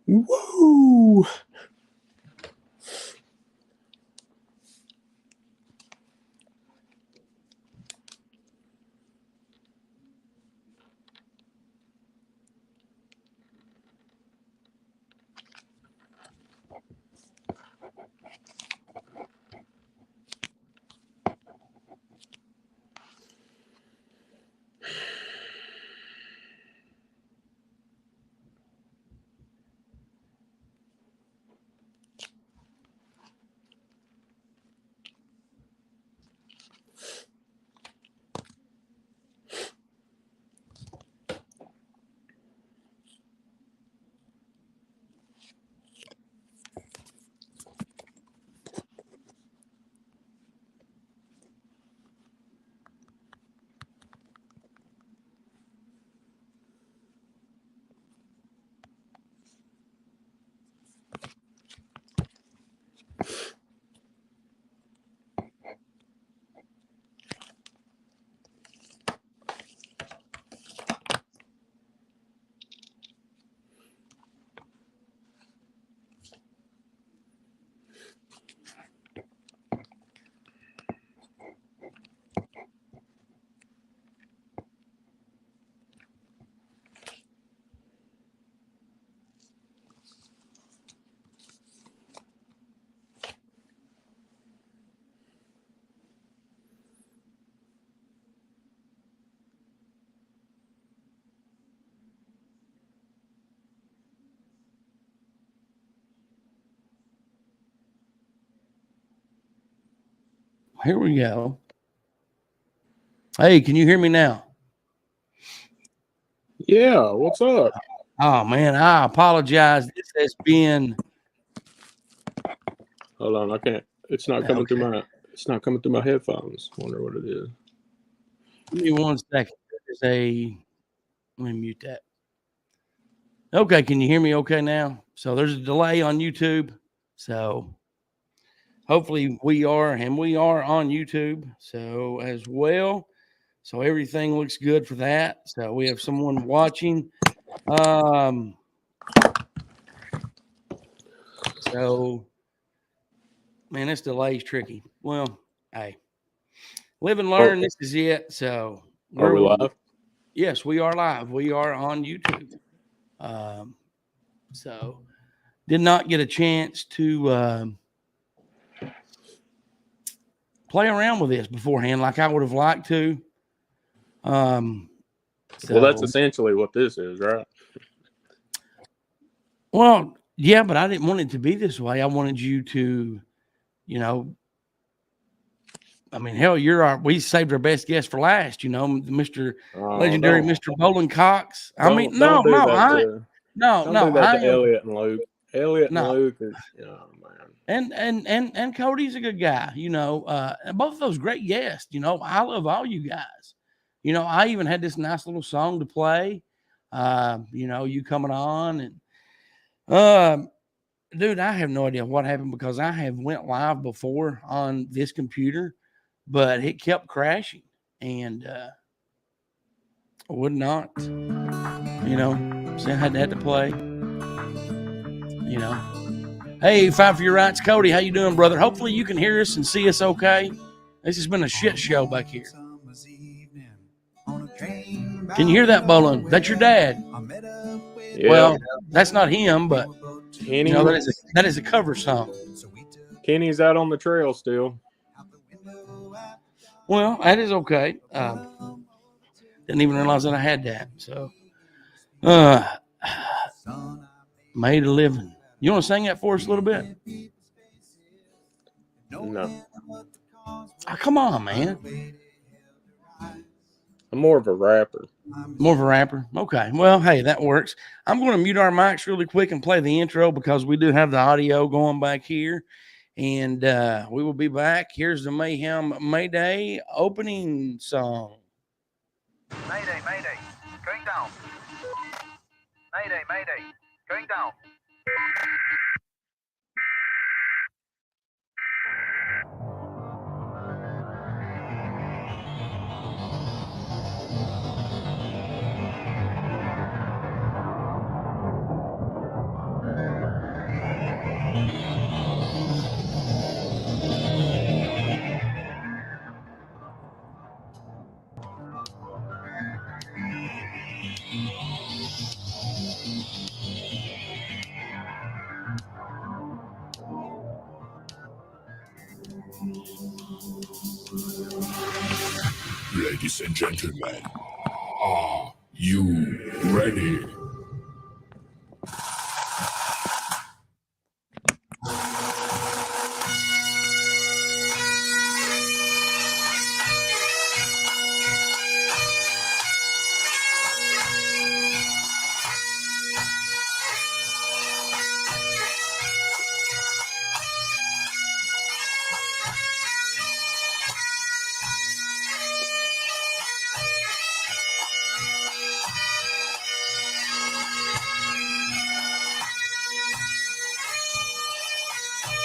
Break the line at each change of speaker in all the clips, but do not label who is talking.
Woo!
Here we go. Hey, can you hear me now?
Yeah, what's up?
Oh, man, I apologize. This has been...
Hold on, I can't. It's not coming through my. It's not coming through my headphones. Wonder what it is.
Give me 1 second. Let me mute that. Okay, can you hear me okay now? So there's a delay on YouTube. So hopefully we are on YouTube. So as well. So everything looks good for that. So we have someone watching. So man, this delay is tricky. Well, hey, live and learn. This is it. So
are we live?
Yes, we are live. We are on YouTube. So did not get a chance to play around with this beforehand like I would have liked to.
Well, that's essentially what this is, right?
Well, yeah, but I didn't want it to be this way. I wanted you to, I mean, hell, we saved our best guest for last, Mr. Legendary Mr. Bollin Cox. I mean, no,
do that to Elliot and Luke. Elliot and Luke is, man.
And Cody's a good guy, and both of those great guests, I love all you guys. I even had this nice little song to play, you coming on and, dude, I have no idea what happened because I have went live before on this computer, but it kept crashing and would not, so I had to play, Hey, Five for Your Rights, Cody, how you doing, brother? Hopefully you can hear us and see us okay. This has been a shit show back here. Can you hear that, Bollin? That's your dad.
Yeah.
Well, that's not him, but that is a cover song.
Kenny's out on the trail still.
Well, that is okay. Didn't even realize that I had that. So, made a living. You want to sing that for us a little bit?
No.
Oh, come on, man.
I'm more of a rapper.
More of a rapper? Okay. Well, hey, that works. I'm going to mute our mics really quick and play the intro because we do have the audio going back here. And we will be back. Here's the Mayhem Mayday opening song.
Mayday, mayday, going down. Mayday, mayday, going down.
Ladies and gentlemen, are you ready?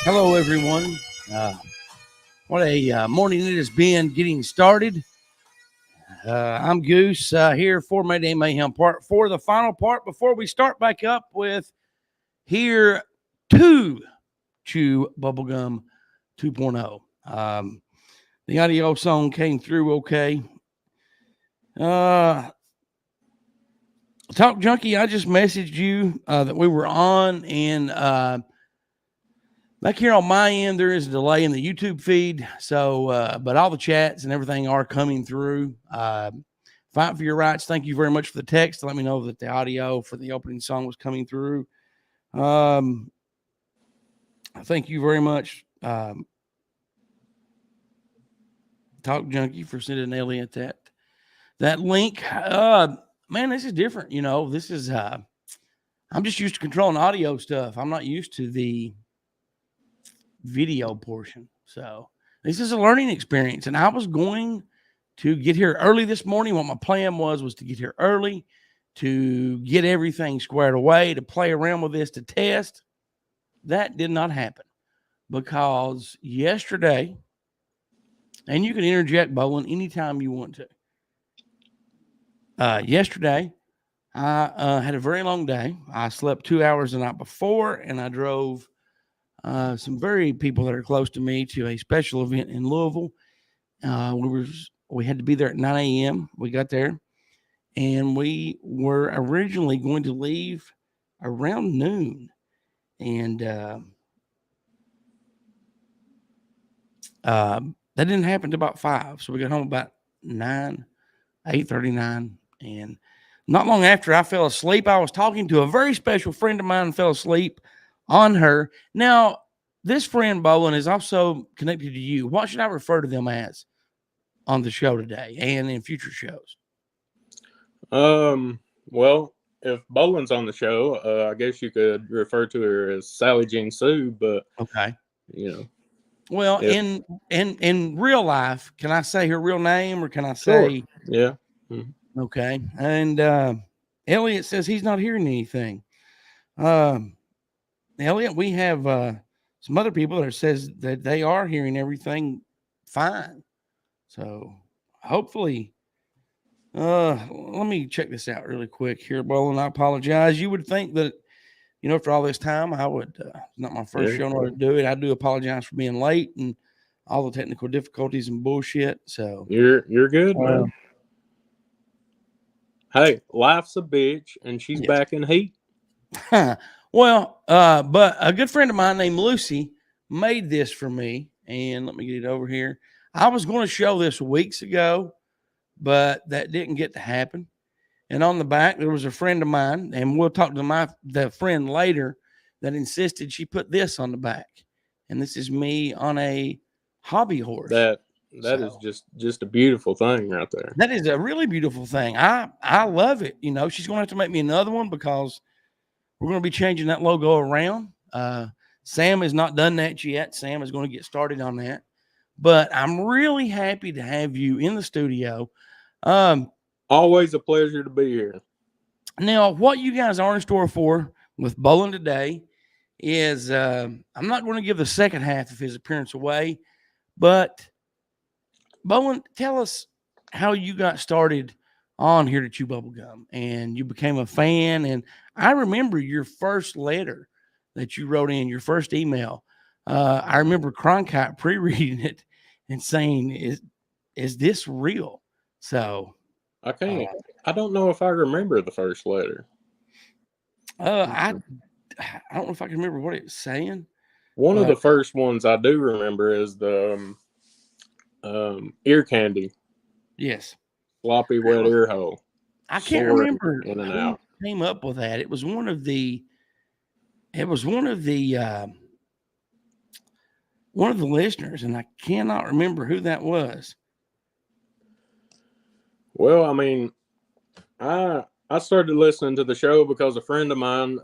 Hello, everyone. What a morning it has been getting started. I'm Goose here for Mayday Mayhem Part 4, the final part before we start back up with Here to Chew Bubblegum 2.0. The audio song came through okay. Talk Junkie, I just messaged you that we were on, and back here on my end, there is a delay in the YouTube feed. So, but all the chats and everything are coming through. Fight for Your Rights. Thank you very much for the text to let me know that the audio for the opening song was coming through. Thank you very much, Talk Junkie, for sending Elliot that link. Man, this is different. You know, this is I'm just used to controlling audio stuff. I'm not used to the video portion. So this is a learning experience, and I was going to get here early this morning. What my plan was to get here early, to get everything squared away, to play around with this, to test. That did not happen because yesterday, and you can interject, Bollin, anytime you want to. Yesterday, I had a very long day. I slept 2 hours the night before, and I drove some very people that are close to me to a special event in Louisville. We had to be there at 9 a.m. We got there, and we were originally going to leave around noon, and that didn't happen until about 5. So we got home about 8:39, and not long after I fell asleep, I was talking to a very special friend of mine and fell asleep on her. Now, this friend, Bollin, is also connected to you. What should I refer to them as on the show today and in future shows?
Well, if Bollin's on the show, I guess you could refer to her as Sally Jean Sue, but
okay,
you know.
Well, in real life, can I say her real name, or can I say?
Sure. Yeah. Mm-hmm.
Okay. And Elliot says he's not hearing anything. Elliot, we have some other people that says that they are hearing everything fine. So hopefully, let me check this out really quick here, Bollin. I apologize. You would think that, you know, after all this time, I would, not my first show in order to do it. I do apologize for being late and all the technical difficulties and bullshit. So
you're good, man. Hey, life's a bitch, and she's back in heat.
Well, but a good friend of mine named Lucy made this for me, and let me get it over here. I was going to show this weeks ago, but that didn't get to happen. And on the back, there was a friend of mine, and we'll talk to the friend later, that insisted she put this on the back. And this is me on a hobby horse.
That is just a beautiful thing right there.
That is a really beautiful thing. I love it. You know, she's going to have to make me another one because we're going to be changing that logo around. Sam has not done that yet. Sam is going to get started on that. But I'm really happy to have you in the studio.
Always a pleasure to be here.
Now, what you guys are in store for with Bollin today is I'm not going to give the second half of his appearance away, but Bollin, tell us how you got started on Here to Chew Bubblegum and you became a fan. And I remember your first letter that you wrote in, your first email. I remember Cronkite pre-reading it and saying, is this real? So
I don't know if I remember the first letter.
I don't know if I can remember what it was saying.
One of the first ones I do remember is the ear candy
Yes.
Sloppy wet ear hole.
I can't remember
in and
who
out.
came up with that. It was one of the listeners, and I cannot remember who that was.
Well, I mean, I started listening to the show because a friend of mine,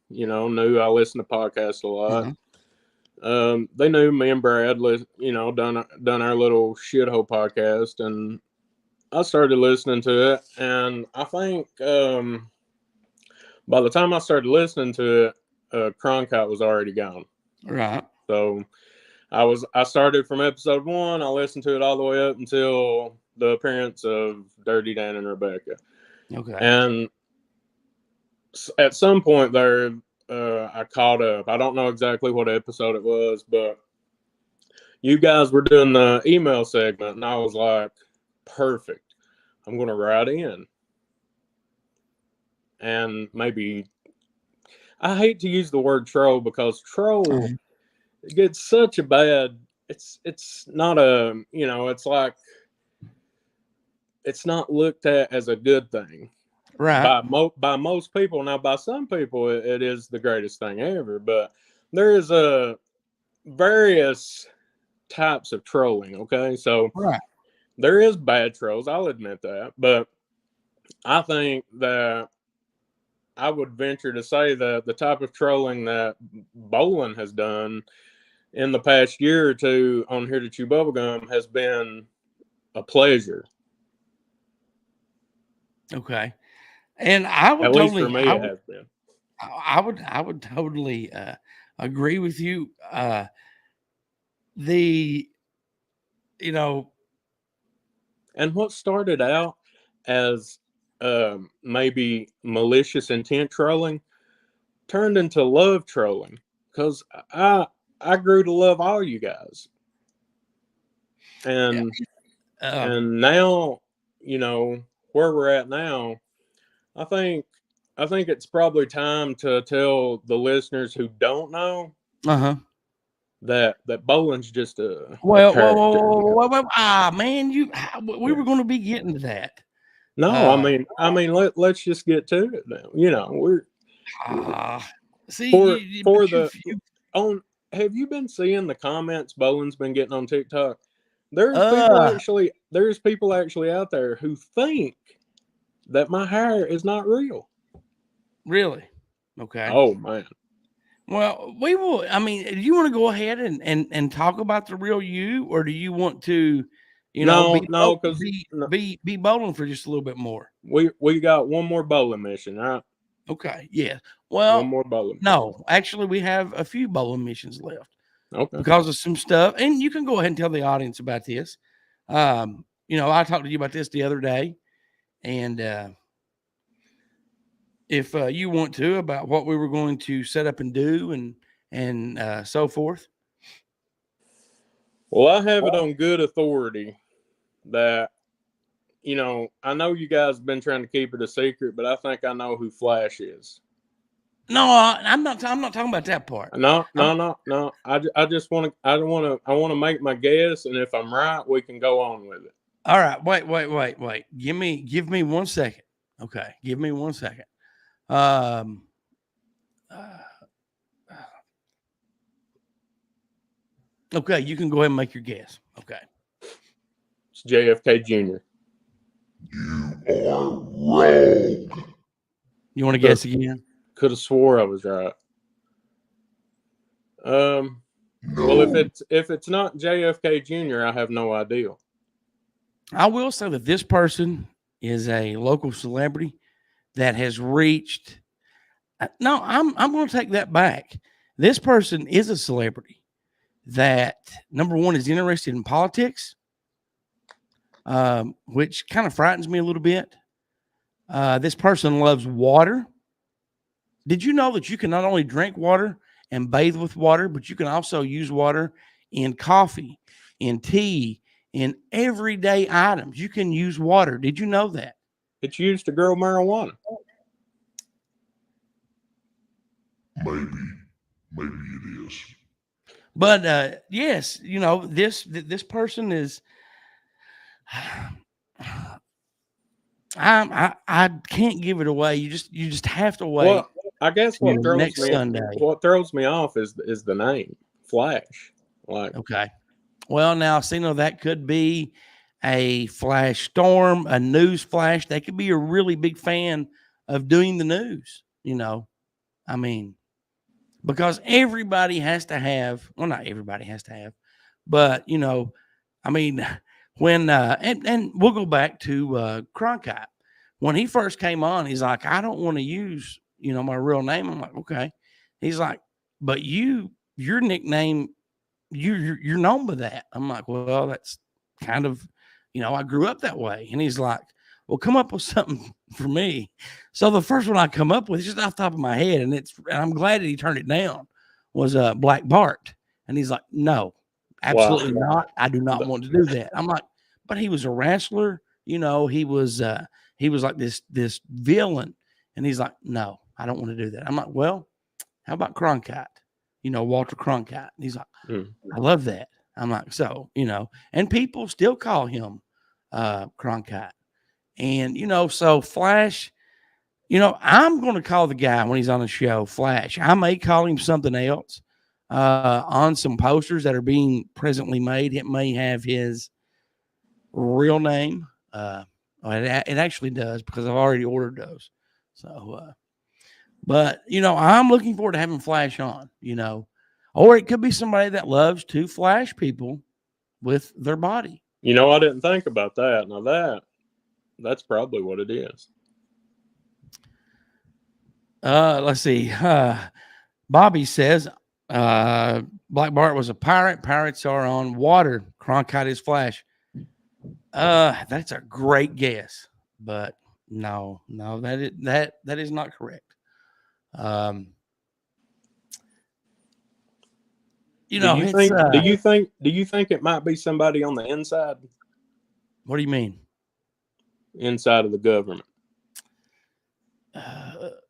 knew I listened to podcasts a lot. They knew me and Brad, done our little shithole podcast, and I started listening to it. And I think by the time I started listening to it, Cronkite was already gone.
Right.
So I started from episode 1. I listened to it all the way up until the appearance of Dirty Dan and Rebecca.
Okay.
And at some point there, I caught up. I don't know exactly what episode it was, but you guys were doing the email segment, and I was like, perfect. I'm going to write in. And maybe, I hate to use the word troll because troll gets such a bad, it's not a, it's like, it's not looked at as a good thing.
Right.
By most people. Now, by some people, it is the greatest thing ever. But there is various types of trolling. Okay, so there is bad trolls. I'll admit that. But I think that I would venture to say that the type of trolling that Bollin has done in the past year or two on Here to Chew Bubblegum has been a pleasure.
Okay. And I would
at least for me, it has been.
I would totally agree with you. And
what started out as maybe malicious intent trolling turned into love trolling, because I grew to love all you guys, and now where we're at now. I think it's probably time to tell the listeners who don't know that Bollin's just a
character. Man, we were going to be getting to that.
No, I mean, let's just get to it now. We're
see
have you been seeing the comments Bollin's been getting on TikTok? There's people actually out there who think that my hair is not real.
Really? Okay.
Oh man.
Well, we will. I mean, do you want to go ahead and talk about the real you, or do you want to, be Bollin for just a little bit more?
We got one more Bollin mission, right?
Okay. Yeah. Well,
one more Bollin.
No, actually, we have a few Bollin missions left.
Okay.
Because of some stuff, and you can go ahead and tell the audience about this. I talked to you about this the other day, and if you want to, about what we were going to set up and do and so forth.
Well, I have it on good authority that, I know you guys have been trying to keep it a secret, but I think I know who Flash is.
No, I'm not talking about that part.
No. I just want to make my guess, and if I'm right, we can go on with it.
All right. Wait. Give me 1 second. Okay. Give me 1 second. Okay, you can go ahead and make your guess. Okay.
It's JFK Jr.
You are wrong.
You want to guess again?
Could have swore I was right. No. Well, if it's not JFK Jr., I have no idea.
I will say that this person is a local celebrity that has reached. No, I'm going to take that back. This person is a celebrity that, number one, is interested in politics, which kind of frightens me a little bit. This person loves water. Did you know that you can not only drink water and bathe with water, but you can also use water in coffee, in tea, in everyday items? You can use water. Did you know that?
It's used to grow marijuana.
Maybe it is.
But yes, this person is. I can't give it away. You just have to wait.
Well, I guess what throws
next
me
Sunday.
what throws me off is the name Flash. Like,
Okay. Well, now, see, no, that could be a flash storm, a news flash. They could be a really big fan of doing the news, you know. I mean, because everybody has to have, well, not everybody has to have, but, you know, I mean, when, and we'll go back to Cronkite. When he first came on, he's like, I don't want to use, you know, my real name. I'm like, okay. He's like, but your nickname, you're known by that. I'm like, well, that's kind of, you know, I grew up that way. And he's like, well, come up with something for me. So the first one I come up with, just off the top of my head, and I'm glad that he turned it down, was Black Bart. And he's like, no, absolutely not. I do not want to do that. I'm like, but he was a wrestler, you know, he was like this villain. And he's like, no, I don't want to do that. I'm like, well, how about Cronkite? You know, Walter Cronkite. And he's like, I love that. I'm like, so, you know, and people still call him Cronkite. And, you know, so Flash, you know, I'm going to call the guy when he's on the show Flash. I may call him something else on some posters that are being presently made. It may have his real name. It actually does, because I've already ordered those. So, but, you know, I'm looking forward to having Flash on, you know, or it could be somebody that loves to flash people with their body.
You know, I didn't think about that. Now that's probably what it is.
Let's see. Bobby says, Black Bart was a pirate. Pirates are on water. Cronkite is Flash. That's a great guess, but no, that is not correct. You know,
do you think it might be somebody on the inside?
What do you mean?
Inside of the government?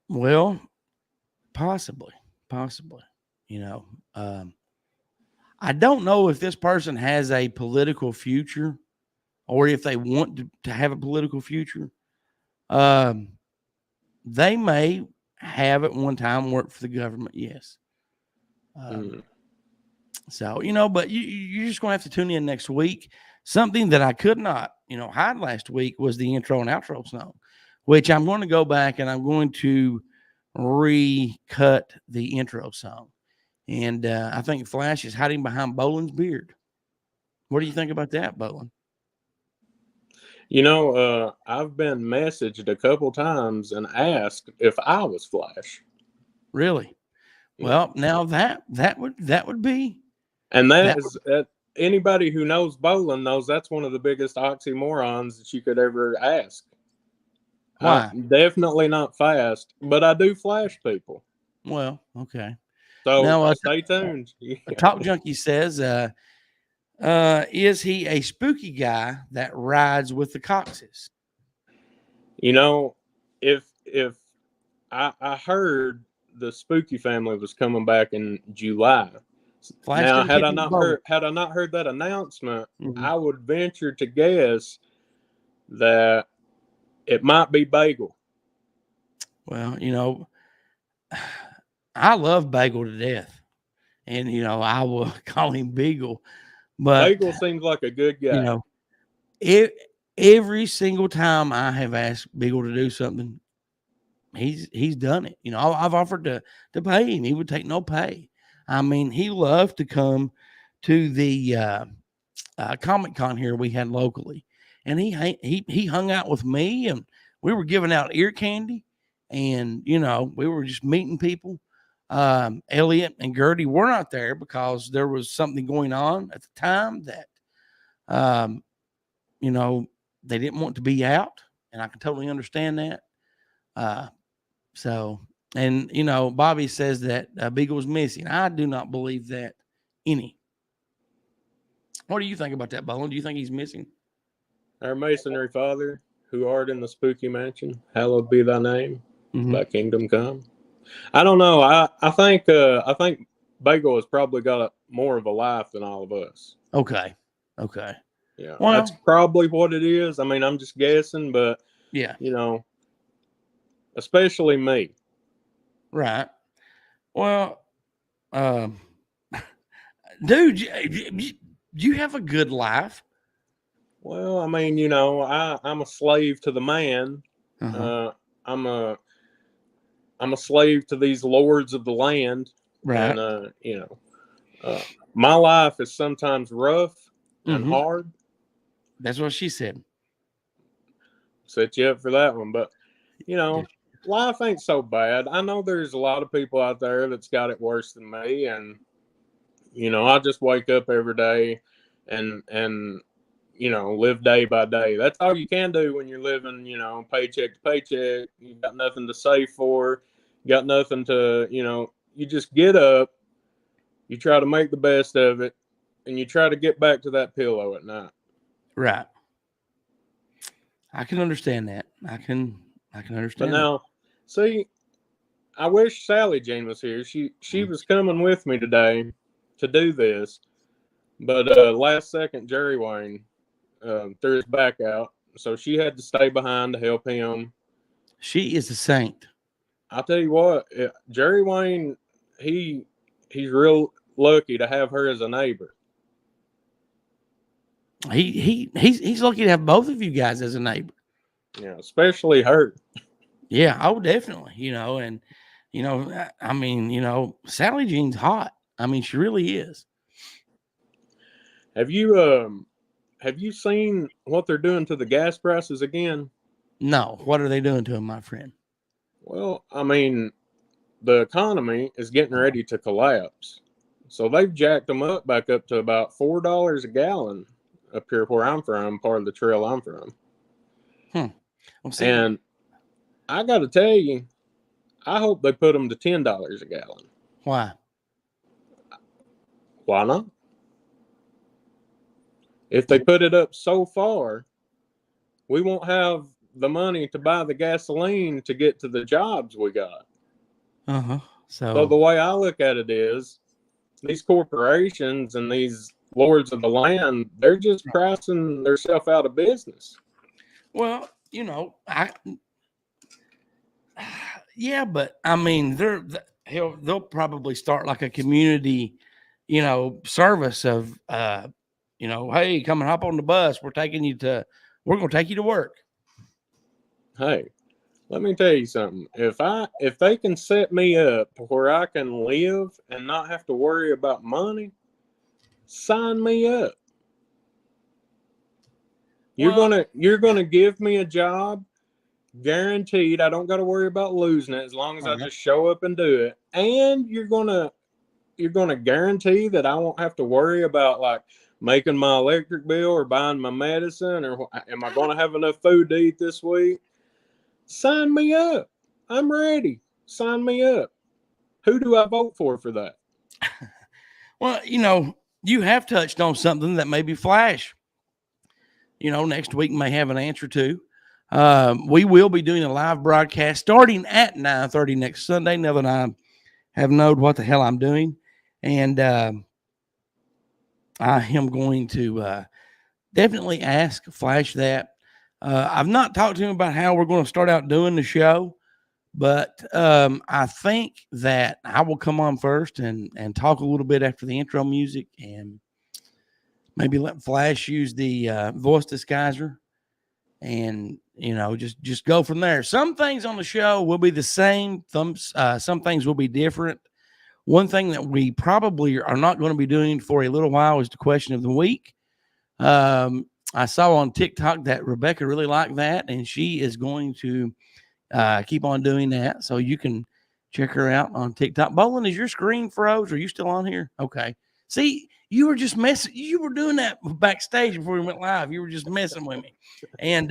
Well, possibly. You know, I don't know if this person has a political future, or if they want to have a political future. They may have at one time worked for the government. Yes. So, you know, but you're just going to have to tune in next week. Something that I could not, you know, hide last week was the intro and outro song, which I'm going to go back and I'm going to recut the intro song. And I think Flash is hiding behind Bollin's beard. What do you think about that, Bollin?
You know, I've been messaged a couple times and asked if I was Flash.
Really? Well, now that would be.
And anybody who knows Bollin knows that's one of the biggest oxymorons that you could ever ask.
Why?
I'm definitely not fast, but I do flash people.
Well, okay.
So now, stay tuned.
Talk Junkie says, is he a spooky guy that rides with the Coxes?
You know, if I heard the Spooky family was coming back in July. Flash now, had I not heard that announcement, I would venture to guess that it might be Bagel.
Well, you know, I love Bagel to death, and you know I will call him Beagle. But
Bagel seems like a good guy.
You know, every single time I have asked Beagle to do something, he's done it. You know, I've offered to pay him. He would take no pay. I mean, he loved to come to the Comic-Con here we had locally, and he hung out with me, and we were giving out ear candy, and you know we were just meeting people. Elliot and Gertie were not there because there was something going on at the time that you know they didn't want to be out, and I can totally understand that. So, and you know, Bobby says that Beagle was missing. I do not believe that any. What do you think about that, Bollin? Do you think he's missing?
Our masonry father, who art in the spooky mansion, hallowed be thy name. Thy kingdom come. I don't know. I think Bagel has probably got more of a life than all of us.
Okay.
Yeah,
Well,
that's probably what it is. I mean, I'm just guessing, but
yeah,
especially me.
right. Well, dude, you have a good life.
Well, I mean, I'm a slave to the man.
Uh-huh.
I'm a slave to these lords of the land,
Right.
and my life is sometimes rough and
Mm-hmm.
hard.
That's what she said.
Set you up for that one, but life ain't so bad. I know there's a lot of people out there that's got it worse than me, and I just wake up every day and live day by day. That's all you can do when you're living, paycheck to paycheck. You got nothing to save for, you got nothing to, you just get up, you try to make the best of it, and you try to get back to that pillow at night.
Right. I can understand that. I can understand.
But now, see, I wish Sally Jean was here. She was coming with me today to do this, but last second Jerry Wayne threw his back out, so she had to stay behind to help him.
She is a saint.
I'll tell you what, Jerry Wayne, he's real lucky to have her as a neighbor.
He's lucky to have both of you guys as a neighbor.
Yeah, especially her.
Yeah, oh, definitely. And I mean, Sally Jean's hot. I mean, she really is.
Have you seen what they're doing to the gas prices again?
No, what are they doing to him, my friend?
Well, I mean, the economy is getting ready to collapse. So they've jacked them up back up to about $4 a gallon up here where I'm from, part of the trail I'm from.
Well, see,
and I got to tell you, I hope they put them to $10 a gallon.
Why?
Why not? If they put it up so far, we won't have the money to buy the gasoline to get to the jobs we got.
Uh-huh.
So the way I look at it is, these corporations and these lords of the land, they're just pricing themselves out of business.
Well, yeah, but I mean, they'll probably start like a community, service of, hey, come and hop on the bus. We're going to take you to work.
Hey, let me tell you something. If they can set me up where I can live and not have to worry about money, sign me up. You're gonna give me a job, guaranteed. I don't got to worry about losing it as long as I just show up and do it. And you're gonna guarantee that I won't have to worry about like making my electric bill or buying my medicine or am I going to have enough food to eat this week? Sign me up. I'm ready. Sign me up. Who do I vote for that?
Well, you have touched on something that maybe Flash, next week may have an answer to. We will be doing a live broadcast starting at 9:30 next Sunday. Now that I have known what the hell I'm doing. And I am going to definitely ask Flash that. I've not talked to him about how we're going to start out doing the show, but I think that I will come on first and talk a little bit after the intro music and maybe let Flash use the voice disguiser and, just go from there. Some things on the show will be the same. Some things will be different. One thing that we probably are not going to be doing for a little while is the question of the week. I saw on TikTok that Rebecca really liked that, and she is going to keep on doing that. So you can check her out on TikTok. Bollin, is your screen froze? Are you still on here? Okay. See, you were just messing. You were doing that backstage before we went live. You were just messing with me. And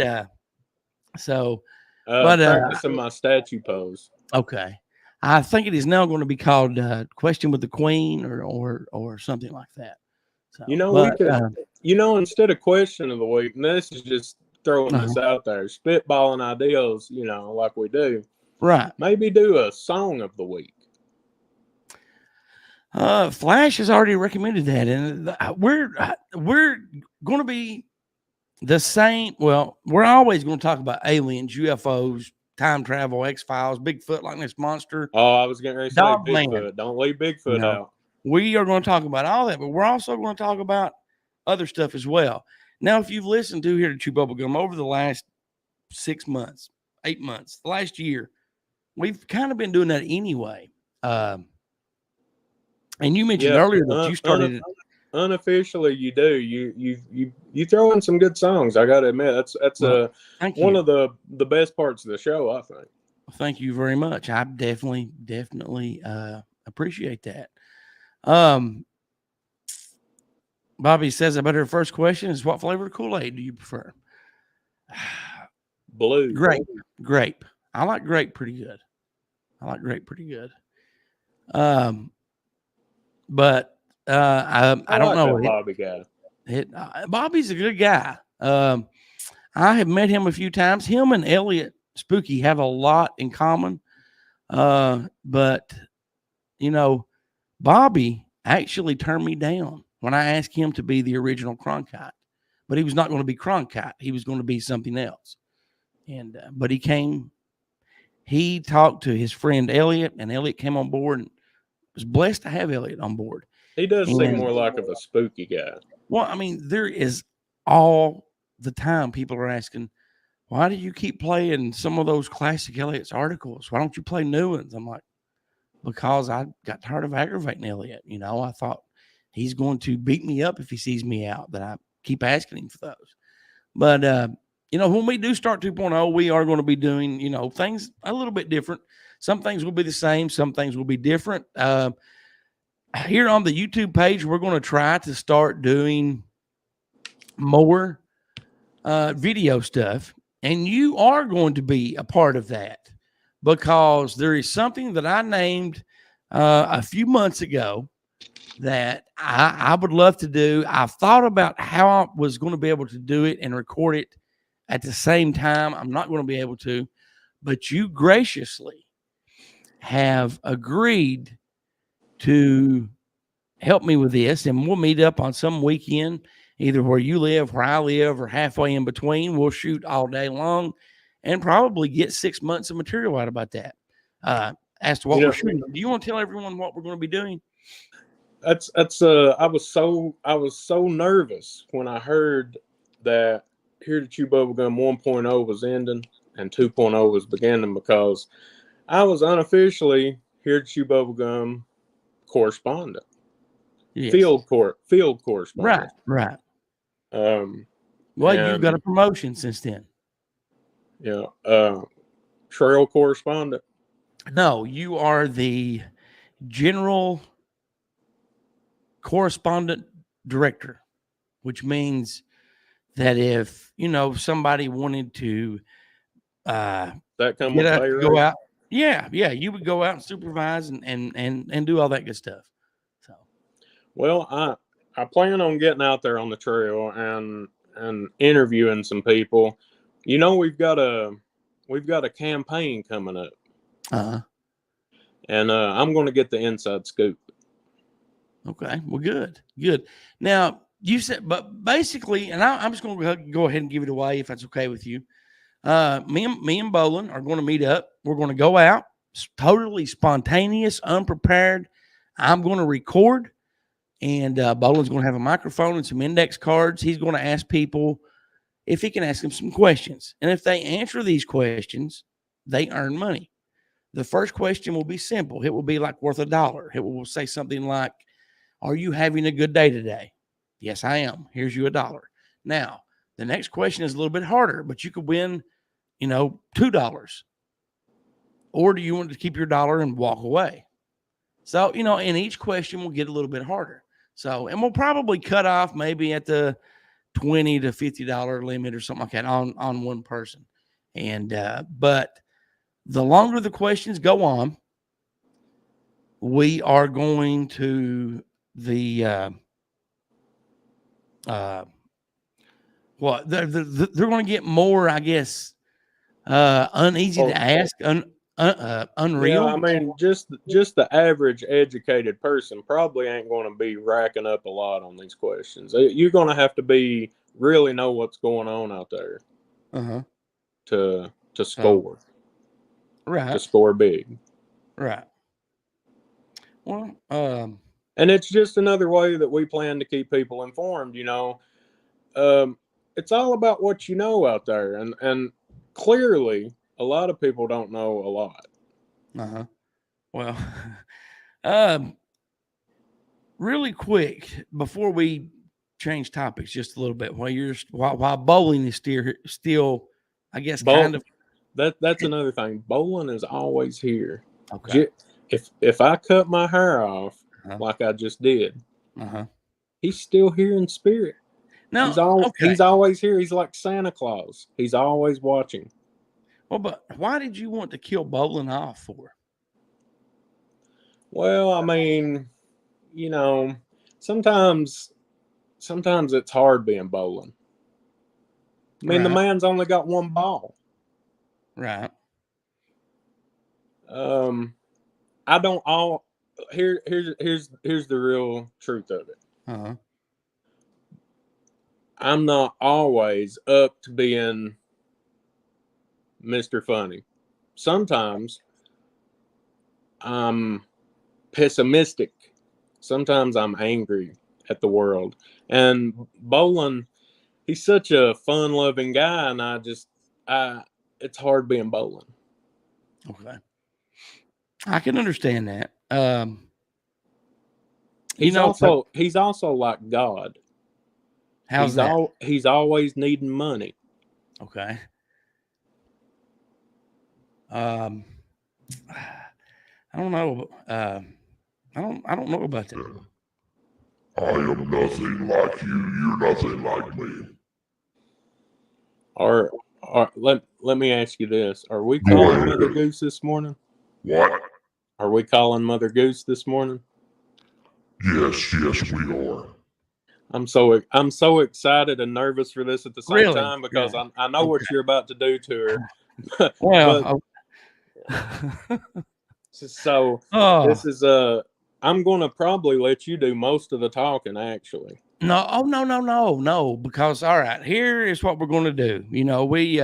practicing my statue pose.
Okay. I think it is now going to be called Question with the Queen or something like that. So,
instead of question of the week, and this is just throwing this out there, spitballing ideas, like we do.
Right.
Maybe do a song of the week.
Flash has already recommended that, and we're going to be the same. Well, we're always going to talk about aliens, UFOs, time travel, X-Files, Bigfoot, Loch Ness Monster.
Oh, I was getting ready to say
Dog
Bigfoot.
Man.
Don't leave Bigfoot out.
We are going to talk about all that, but we're also going to talk about other stuff as well. Now, if you've listened to Here to Chew Bubblegum over the last 6 months, 8 months, the last year, we've kind of been doing that anyway. And you mentioned earlier that you started
unofficially. You do you throw in some good songs. I got to admit that's one of the best parts of the show, I think.
Thank you very much. I definitely appreciate that. Bobby says, I bet her first question is, what flavor of Kool-Aid do you prefer?
Blue.
Grape. I like grape pretty good. But I don't know.
Bobby guy.
Bobby's a good guy. I have met him a few times. Him and Elliot Spooky have a lot in common. But Bobby actually turned me down when I asked him to be the original Cronkite, but he was not going to be Cronkite. He was going to be something else. And, but he talked to his friend Elliot, and Elliot came on board, and was blessed to have Elliot on board.
He does seem more like of a spooky guy.
Well, I mean, there is all the time people are asking, why do you keep playing some of those classic Elliot's articles? Why don't you play new ones? I'm like, because I got tired of aggravating Elliot. I thought he's going to beat me up if he sees me out, that I keep asking him for those. But, when we do start 2.0, we are going to be doing, things a little bit different. Some things will be the same. Some things will be different. Here on the YouTube page, we're going to try to start doing more video stuff. And you are going to be a part of that, because there is something that I named a few months ago that I would love to do. I've thought about how I was going to be able to do it and record it at the same time. I'm not going to be able to, but you graciously have agreed to help me with this, and we'll meet up on some weekend, either where you live, where I live, or halfway in between. We'll shoot all day long and probably get 6 months of material out about that. As to what we're shooting. Do you want to tell everyone what we're going to be doing?
I was so nervous when I heard that Here to Chew Bubblegum 1.0 was ending and 2.0 was beginning, because I was unofficially Here to Chew Bubblegum correspondent. Yes. Field correspondent.
Right. Well, you've got a promotion since then.
Yeah. Trail correspondent.
No, you are the general correspondent director, which means that if somebody wanted to go out, you would go out and supervise and do all that good stuff. So,
well, I plan on getting out there on the trail and interviewing some people. We've got a campaign coming up. And I'm going to get the inside scoop.
Okay, well, good. Now, you said, but basically, and I'm just going to go ahead and give it away if that's okay with you. Me and Bollin are going to meet up. We're going to go out, totally spontaneous, unprepared. I'm going to record, and Bollin's going to have a microphone and some index cards. He's going to ask people if he can ask them some questions. And if they answer these questions, they earn money. The first question will be simple. It will be like worth $1. It will say something like, are you having a good day today? Yes, I am. Here's you $1. Now, the next question is a little bit harder, but you could win, $2. Or do you want to keep your $1 and walk away? So, and each question will get a little bit harder. So, and we'll probably cut off maybe at the $20 to $50 limit or something like that on one person. And, but the longer the questions go on, we are going to they're going to get more, I guess, uneasy to ask, unreal.
Yeah, I mean, just the average educated person probably ain't going to be racking up a lot on these questions. You're going to have to be really know what's going on out there to score.
Right.
To score big.
Right. Well,
and it's just another way that we plan to keep people informed, it's all about what you know out there, and clearly a lot of people don't know a lot.
Well, really quick before we change topics just a little bit, while bowling is still I guess kind of
that's another thing. Bowling is always here.
Okay.
If I cut my hair off like I just did, he's still here in spirit.
No,
he's always here. He's like Santa Claus. He's always watching.
Well, but why did you want to kill Bollin off for?
Well, I mean, sometimes it's hard being Bollin. I mean, the man's only got one ball.
Right.
I don't all here's the real truth of it. I'm not always up to being Mr. Funny. Sometimes I'm pessimistic. Sometimes I'm angry at the world. And Bollin, he's such a fun-loving guy, and it's hard being Bollin. Okay.
I can understand that.
He's also like God.
How's that?
He's always needing money.
Okay. I don't know. I don't know about that.
I am nothing like you. You're nothing like me.
Let me ask you this: are we calling Mother Goose this morning?
What?
Are we calling Mother Goose this morning?
Yes, we are.
I'm so excited and nervous for this at the same time because I know what you're about to do to her.
Well,
so this is I'm going to probably let you do most of the talking, actually.
No, because all right, here is what we're going to do. We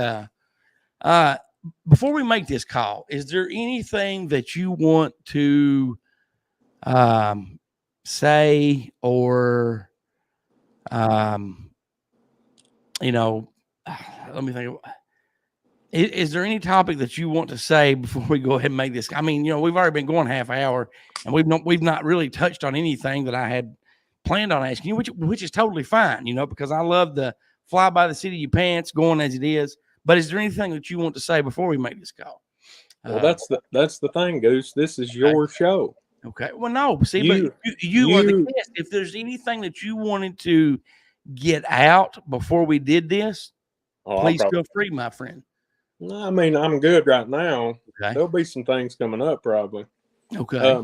before we make this call, is there anything that you want to say or let me think. Is there any topic that you want to say before we go ahead and make this? I mean, we've already been going half hour, and we've not really touched on anything that I had planned on asking you, which is totally fine, because I love the fly by the seat of your pants going as it is. But is there anything that you want to say before we make this call?
Well, that's the thing, Goose. This is your show.
Okay. Well, no. See, but you are the guest. If there's anything that you wanted to get out before we did this, please feel free, my friend.
I mean, I'm good right now.
Okay.
There'll be some things coming up probably.
Okay.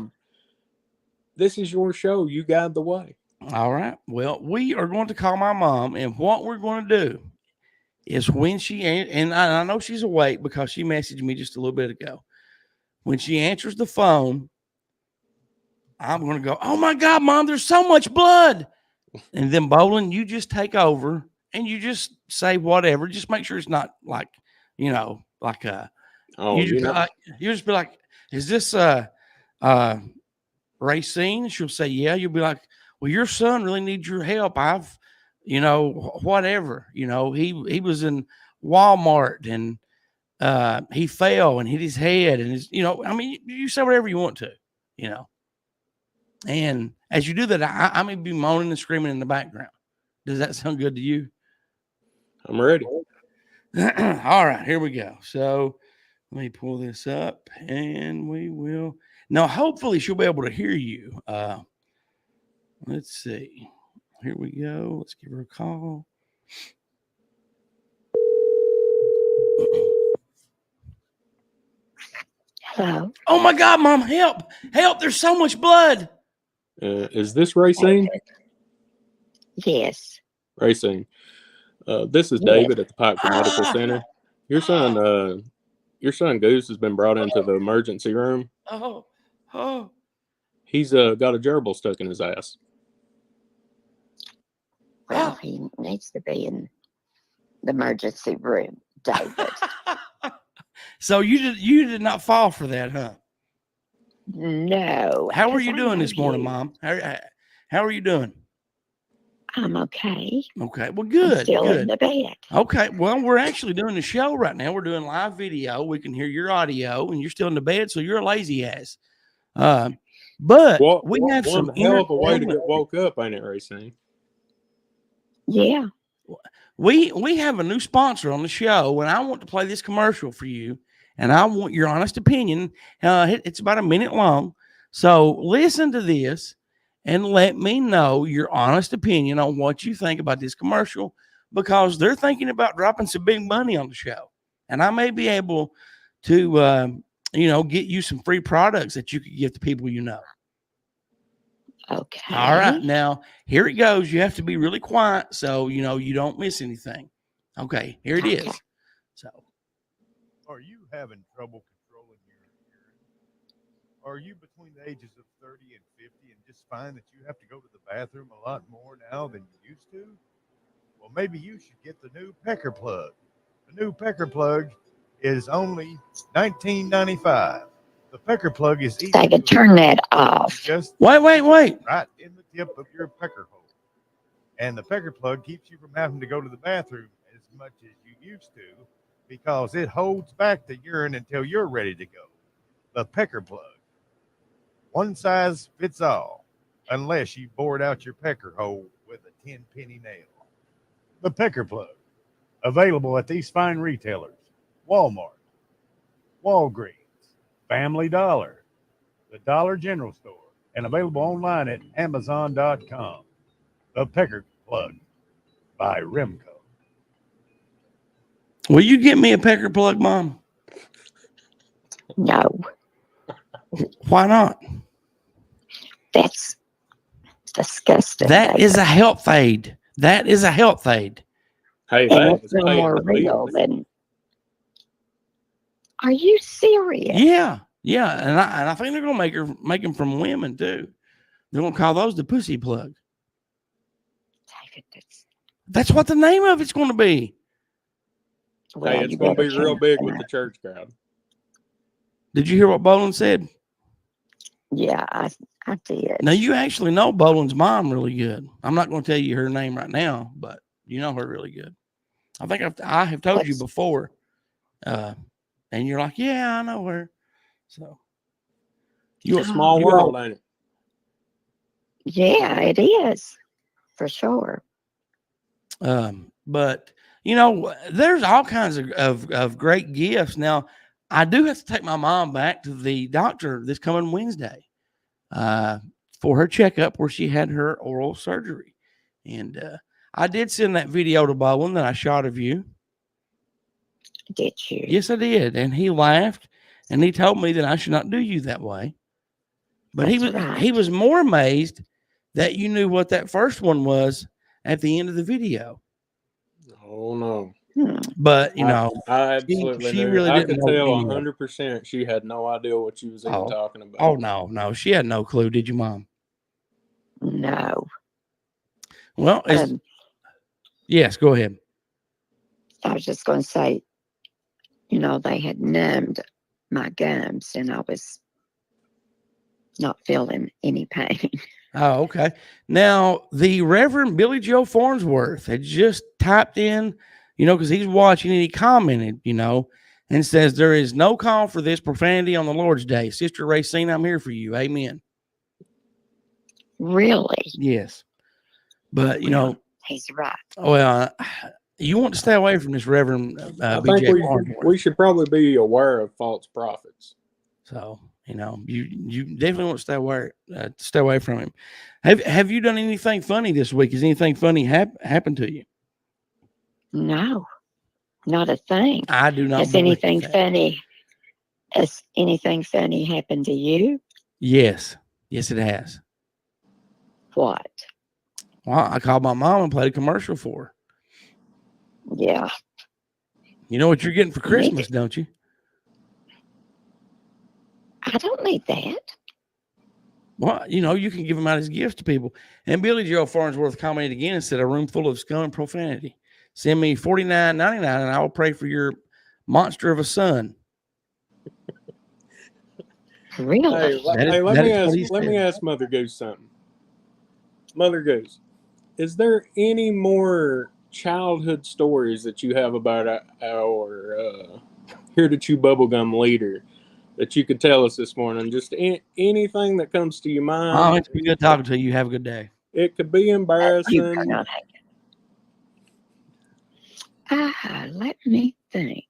This is your show. You guide the way.
All right. Well, we are going to call my mom, and what we're going to do is when she, and I know she's awake because she messaged me just a little bit ago. When she answers the phone, I'm going to go, "Oh my God, Mom, there's so much blood." And then Bollin, you just take over and you just say whatever. Just make sure it's not like, you just be like, "Is this Racine?" She'll say, "Yeah." You'll be like, "Well, your son really needs your help. I've, whatever, he was in Walmart and he fell and hit his head and I mean, you say whatever you want to, and as you do that, I may be moaning and screaming in the background. Does that sound good to you?
I'm ready.
All right, here we go. So let me pull this up and we will. Now, hopefully she'll be able to hear you. Let's see. Here we go. Let's give her a call.
Hello.
Oh my God, Mom, help. Help. There's so much blood.
Is this Racine?
Yes.
Racine. This is David at the Pikeville Medical Center. Your son Goose has been brought into the emergency room. He's got a gerbil stuck in his ass.
Well, he needs to be in the emergency room, David.
So you did not fall for that, huh?
No.
How are
'cause
you
I
doing
know
this morning,
you.
Mom? How are you doing?
I'm okay.
Okay, well,
I'm
good,
still in
good.
the bed.
Okay, well, we're actually doing the show right now. We're doing live video. We can hear your audio, and you're still in the bed, so you're a lazy ass. But we have
one
some
hell of a way to
entertainment.
get woke up, ain't it, Racine?
Yeah.
We have a new sponsor on the show, and I want to play this commercial for you, and I want your honest opinion. It's about a minute long, so listen to this and let me know your honest opinion on what you think about this commercial, because they're thinking about dropping some big money on the show, and I may be able to, get you some free products that you could give to people you know.
Okay.
All right, now here it goes. You have to be really quiet so you don't miss anything. Okay, here it
Okay.
is. So,
are you having trouble controlling your hearing? Are you between the ages of 30 and 50 and just find that you have to go to the bathroom a lot more now than you used to? Well, maybe you should get the new Pecker Plug. The new Pecker Plug is only $19.95. The Pecker Plug is easy
David,
to
turn that off.
just
wait.
right in the tip of your pecker hole. And the Pecker Plug keeps you from having to go to the bathroom as much as you used to because it holds back the urine until you're ready to go. The Pecker Plug. One size fits all, unless you bored out your pecker hole with a 10-penny nail. The Pecker Plug. Available at these fine retailers: Walmart, Walgreens, Family Dollar, the Dollar General Store, and available online at Amazon.com. The Pecker Plug by Remco.
Will you get me a Pecker Plug, Mom?
No,
Why not?
that's disgusting.
That
David.
is a health aid. That is a health aid.
Hey,
And
that
it's
is
no
paying
more
the
real
bills.
than. Are you serious?
Yeah, and I think they're gonna make them from women too. They're gonna call those the pussy plug.
David,
That's what the name of it's going to be.
well,
Hey, it's
you
going to
better
be real
turn
big
it
with the
off.
church crowd.
Did you hear what Bollin said?
Yeah, I did.
Now, you actually know Bollin's mom really good. I'm not going to tell you her name right now, but you know her really good. I think I have told you before. And you're like, yeah, I know her. So
It's a small world, ain't it?
Yeah, it is for sure.
But there's all kinds of great gifts. Now, I do have to take my mom back to the doctor this coming Wednesday for her checkup where she had her oral surgery. And I did send that video to Bowen that I shot of you.
Did you?
Yes, I did. And he laughed and he told me that I should not do you that way. But he was more amazed that you knew what that first one was at the end of the video.
Oh, no.
But,
I absolutely
she
knew.
really
I
didn't
could
know
tell
anyway.
100% she had no idea what she was even talking about.
Oh, no. She had no clue. Did you, Mom?
No.
Well, yes, go ahead.
I was just going to say, they had numbed my gums and I was not feeling any pain.
Oh, okay. Now, the Reverend Billy Joe Farnsworth had just typed in, because he's watching and he commented, and says, there is no call for this profanity on the Lord's Day. Sister Racine, I'm here for you. Amen.
Really?
Yes. But,
he's right.
Well, you want to stay away from this Reverend
I
BJ
think
Farnsworth.
we should probably be aware of false prophets.
So, you definitely want to stay away from him. Have you done anything funny this week? Has anything funny happened to you?
No, not a thing.
I do not.
Has anything funny happened to you?
Yes, it has.
What?
Well, I called my mom and played a commercial for her.
Yeah.
You know what you're getting for Christmas, don't you?
I don't need that.
Well, you know, you can give them out as gifts to people. And Billy Joe Farnsworth commented again and said, a room full of scum and profanity. Send me $49.99 and I will pray for your monster of a son.
Really?
Hey, let me ask Mother Goose something. Mother Goose, is there any more childhood stories that you have about our Here to Chew Bubblegum leader that you could tell us this morning? Just anything that comes to your mind.
Oh, it's been good talking to you. Have a good day.
It could be embarrassing.
Let me think.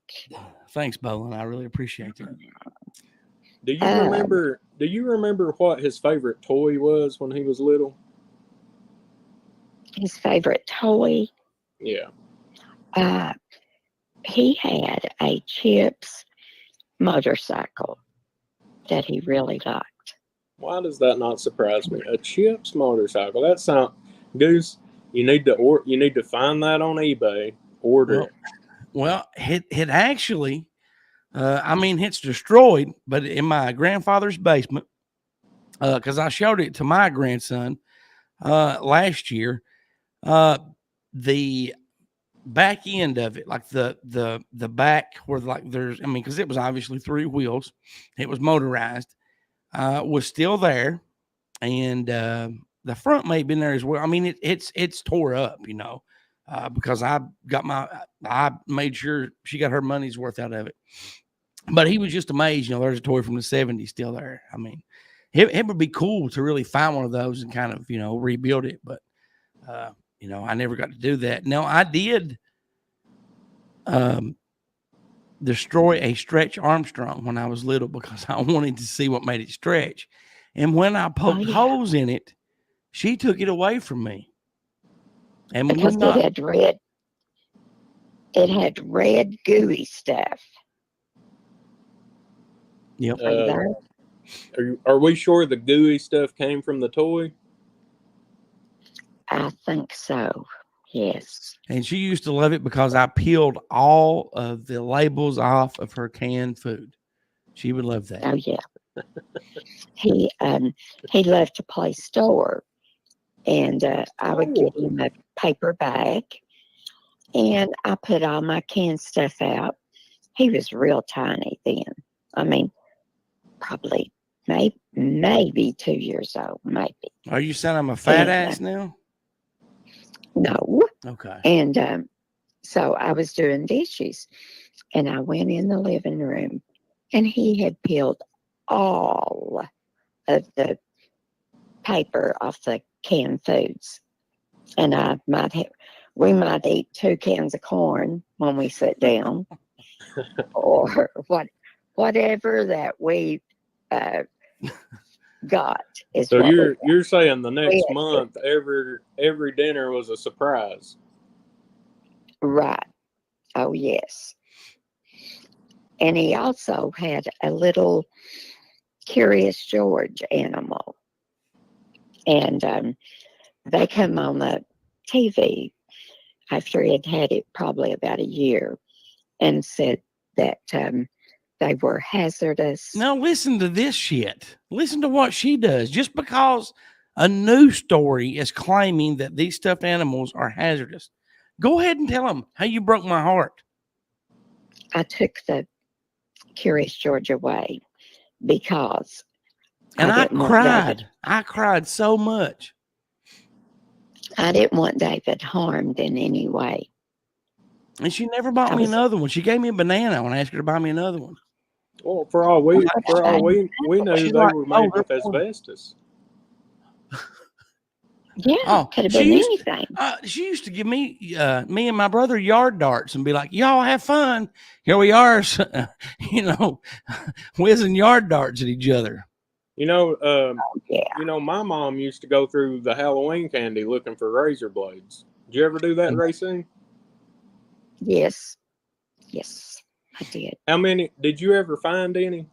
Thanks, Bollin. I really appreciate that.
Do you remember what his favorite toy was when he was little?
His favorite toy?
Yeah.
He had a Chips motorcycle that he really liked.
Why does that not surprise me? A Chips motorcycle. That sound Goose. You need to find that on eBay. Order it.
Well, it actually, I mean, it's destroyed, but in my grandfather's basement, because I showed it to my grandson last year. The back end of it, like the back where like there's, I mean, because it was obviously 3 wheels, it was motorized, was still there, and the front may have been there as well. I mean, it's tore up, you know, because I made sure she got her money's worth out of it. But he was just amazed, you know, there's a toy from the 70s still there. I mean, it would be cool to really find one of those and kind of, you know, rebuild it, but you know, I never got to do that. Now, I did destroy a Stretch Armstrong when I was little because I wanted to see what made it stretch. And when I poked holes in it, she took it away from me. And
because it had red gooey stuff.
Yep.
Are we sure the gooey stuff came from the toy?
I think so. Yes.
And she used to love it because I peeled all of the labels off of her canned food. She would love that.
Oh yeah. He loved to play store, and I would give him a paper bag, and I put all my canned stuff out. He was real tiny then. I mean, probably maybe 2 years old, maybe.
Are you saying I'm a fat ass now?
No.
Okay.
And so I was doing dishes, and I went in the living room, and he had peeled all of the paper off the canned foods. And we might eat 2 cans of corn when we sit down, or whatever that we got.
So you're saying the next month every dinner was a surprise.
Right. Oh yes. And he also had a little Curious George animal. And they come on the TV after he had it probably about a year and said that they were hazardous.
Now listen to this shit. Listen to what she does. Just because a news story is claiming that these stuffed animals are hazardous, go ahead and tell them how you broke my heart.
I took the Curious George away because
I cried. I cried so much.
I didn't want David harmed in any way.
And she never bought me another one. She gave me a banana when I asked her to buy me another one.
Well, for all we know, they were made with asbestos.
Yeah, could have been anything.
She used to give me and my brother yard darts and be like, "Y'all have fun." Here we are, you know, whizzing yard darts at each other.
You know, you know, my mom used to go through the Halloween candy looking for razor blades. Did you ever do that, Racine?
Yes, I did.
How many? Did you ever find any?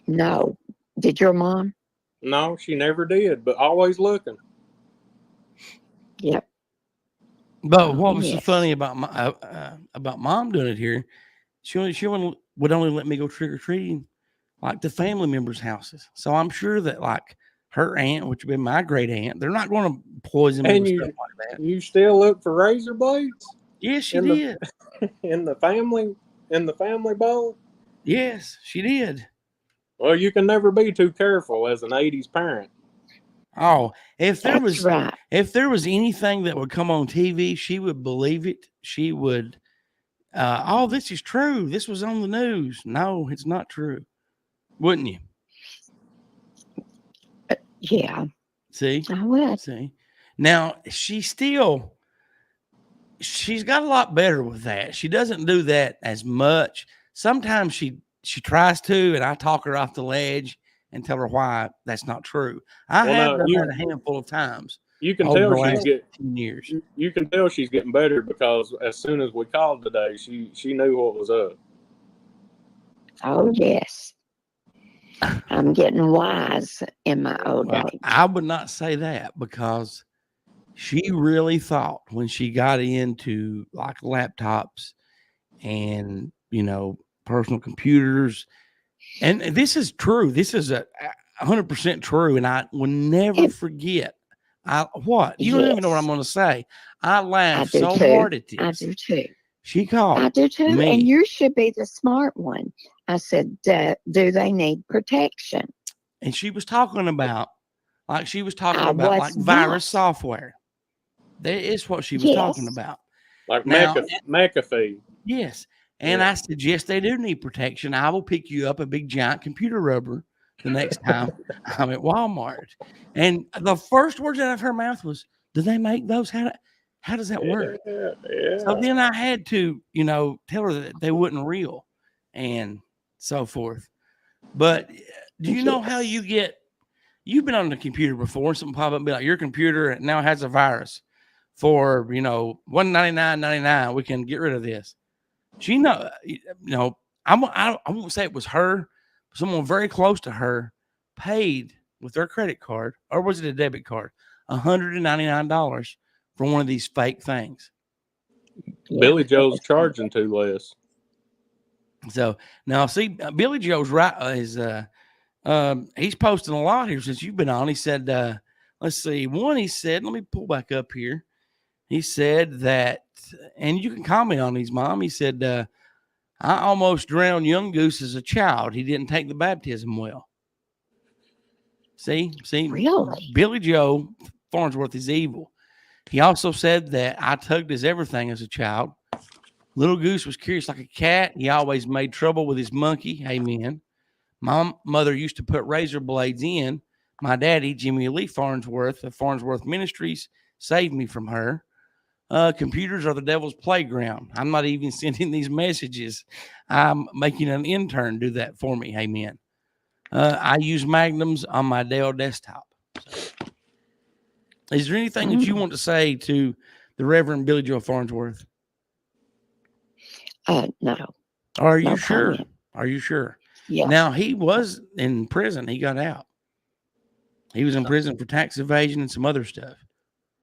No. Did your mom?
No, she never did, but always looking.
Yep.
But what was so funny about mom doing it here? She would only let me go trick or treating like the family members' houses. So I'm sure that like her aunt, which would be my great aunt, they're not going to poison me with stuff like that.
You still look for razor blades?
Yes, she did.
In the family bowl?
Yes, she did.
Well, you can never be too careful as an 80s parent.
Oh, if there
That's
was
right.
if there was anything that would come on TV, she would believe it. She would oh, this is true. This was on the news. No, it's not true. Wouldn't you?
Yeah,
See?
I would.
See? Now, she's got a lot better with that. She doesn't do that as much. Sometimes she tries to, and I talk her off the ledge and tell her why that's not true. I have done that a handful of times.
You can tell she's getting years. You can tell she's getting better because as soon as we called today, she knew what was up.
Oh yes, I'm getting wise in my old age.
I would not say that because she really thought when she got into like laptops and personal computers, and this is true. This is 100% true, and I will never forget. You don't even know what I'm going to say. I laughed so hard at this.
I do too.
She called.
I do too.
Me.
And you should be the smart one. I said, do they need protection?
And she was talking about, like virus software. That is what she was talking about.
Like McAfee.
Yes. And I said, yes, they do need protection. I will pick you up a big giant computer rubber the next time I'm at Walmart. And the first words out of her mouth was, do they make those? How does that work?
Yeah.
So then I had to, tell her that they wasn't real and so forth. But do you know how you've been on the computer before, something pop up and be like, your computer now has a virus for, $199.99. We can get rid of this. She I won't say it was her, but someone very close to her paid with their credit card, or was it a debit card, $199 for one of these fake things.
Billy Joe's charging too less.
So now, see, Billy Joe's right. He's posting a lot here since you've been on. He said, let's see. One, he said, let me pull back up here. He said that, and you can comment on these, Mom. He said, I almost drowned young Goose as a child. He didn't take the baptism well. See,
really?
Billy Joe Farnsworth is evil. He also said that I tugged his everything as a child. Little Goose was curious like a cat. He always made trouble with his monkey. Amen. My mother used to put razor blades in. My daddy, Jimmy Lee Farnsworth of Farnsworth Ministries, saved me from her. Computers are the devil's playground. I'm not even sending these messages. I'm making an intern do that for me. Amen. I use Magnums on my Dell desktop. Is there anything that you want to say to the Reverend Billy Joe Farnsworth?
No.
Are you sure? Comment. Are you sure?
Yeah.
Now, he was in prison. He got out. He was in prison for tax evasion and some other stuff.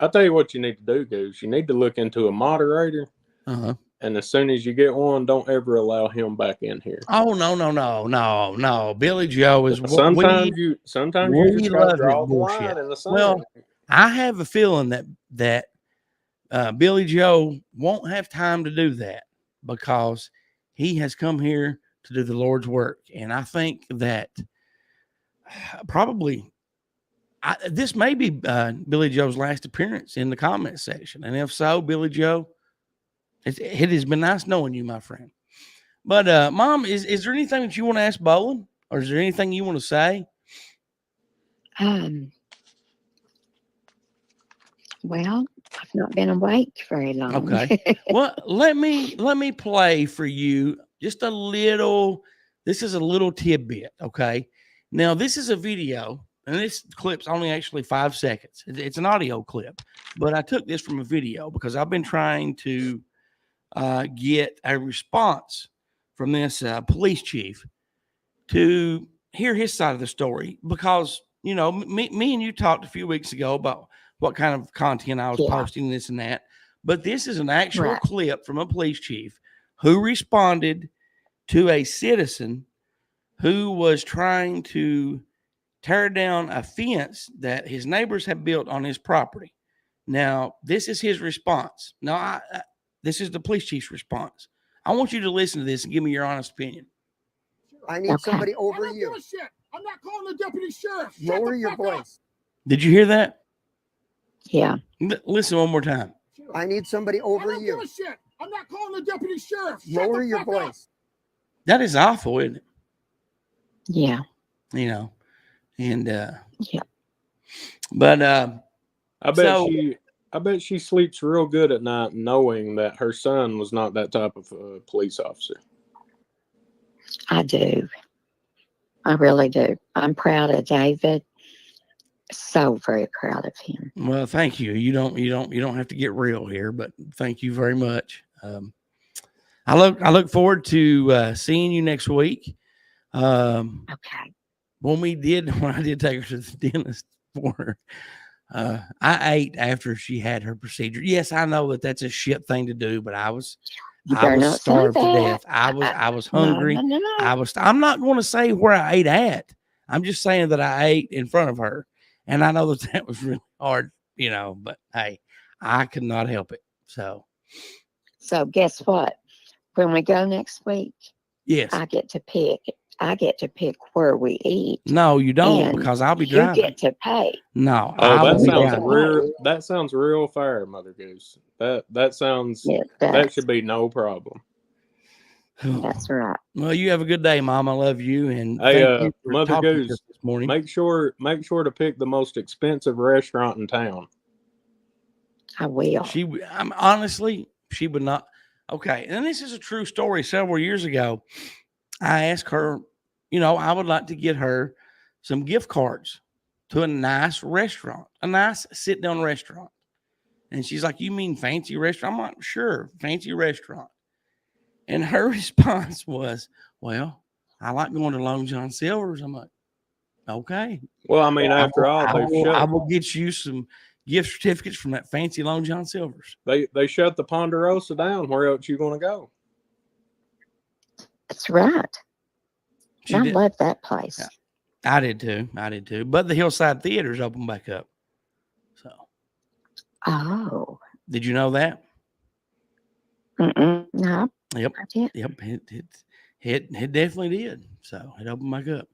I'll tell you what you need to do, Goose. You need to look into a moderator.
Uh-huh.
And as soon as you get one, don't ever allow him back in here.
Oh, no. Billy Joe is
sometimes you just got to draw the line in the sand.
Well, I have a feeling that Billy Joe won't have time to do that because he has come here to do the Lord's work. And I think that probably this may be Billy Joe's last appearance in the comment section. And if so, Billy Joe, it has been nice knowing you, my friend. But Mom, is there anything that you want to ask Bollin? Or is there anything you want to say?
Well, I've not been awake very long.
Okay. Well, let me play for you just a little. This is a little tidbit. Okay. Now, this is a video, and this clip's only actually 5 seconds. It's an audio clip, but I took this from a video because I've been trying to get a response from this police chief to hear his side of the story because, me and you talked a few weeks ago about what kind of content I was posting, this and that. But this is an actual clip from a police chief who responded to a citizen who was trying to tear down a fence that his neighbors had built on his property. Now, this is his response. Now, this is the police chief's response. I want you to listen to this and give me your honest opinion.
I need somebody over you.
Shit. I'm not calling the deputy sheriff.
Lower your voice.
Did you hear that?
Yeah.
Listen one more time.
I need somebody over you.
Shit. I'm not calling the deputy sheriff.
Lower your voice.
That is awful, isn't it?
Yeah.
You know, and
yeah.
But
I bet she sleeps real good at night knowing that her son was not that type of police officer.
I do. I really do. I'm proud of David. So very proud of him.
Well, thank you. You don't have to get real here, but thank you very much. I look forward to seeing you next week.
Okay.
When I did take her to the dentist for her, I ate after she had her procedure. Yes, I know that that's a shit thing to do, but I was starved to death. I was hungry.
No.
I'm not going to say where I ate at. I'm just saying that I ate in front of her. And I know that was really hard, you know, but hey, I could not help it. So
guess what? When we go next week,
yes,
I get to pick where we eat.
No, you don't, because I'll be driving.
You get to pay.
No.
That sounds real fair, Mother Goose. That sounds that should be no problem.
That's right.
Well, you have a good day, Mom. I love you. And
hey, Mother Goose,
this morning.
Make sure to pick the most expensive restaurant in town.
I will.
Honestly, she would not. Okay, and this is a true story. Several years ago, I asked her, you know, I would like to get her some gift cards to a nice restaurant, a nice sit-down restaurant. And she's like, "You mean fancy restaurant?" I'm like, "Sure, fancy restaurant." And her response was, "Well, I like going to Long John Silver's." I'm like, "Okay."
Well, I mean, after all,
I will get you some gift certificates from that fancy Long John Silver's.
They shut the Ponderosa down. Where else you going to go?
That's right. I love that place.
Yeah, I did too. But the Hillside Theater's open back up. So.
Oh.
Did you know that?
No.
Yep.
I did.
Yep. It definitely did. So it opened back up.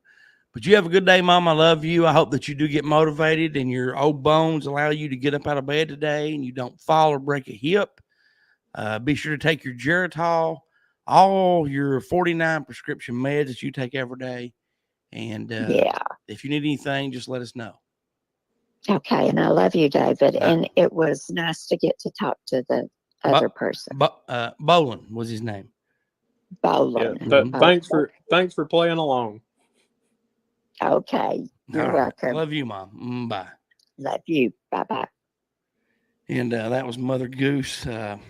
But you have a good day, Mom. I love you. I hope that you do get motivated and your old bones allow you to get up out of bed today and you don't fall or break a hip. Be sure to take your Geritol, all your 49 prescription meds that you take every day. And if you need anything, just let us know.
Okay. And I love you, David. And it was nice to get to talk to the other person.
Bollin was his name.
Bollin.
Yeah, thanks for playing along.
Okay. You're welcome.
Love you, Mom. Bye.
Love you. Bye-bye.
And that was Mother Goose.
I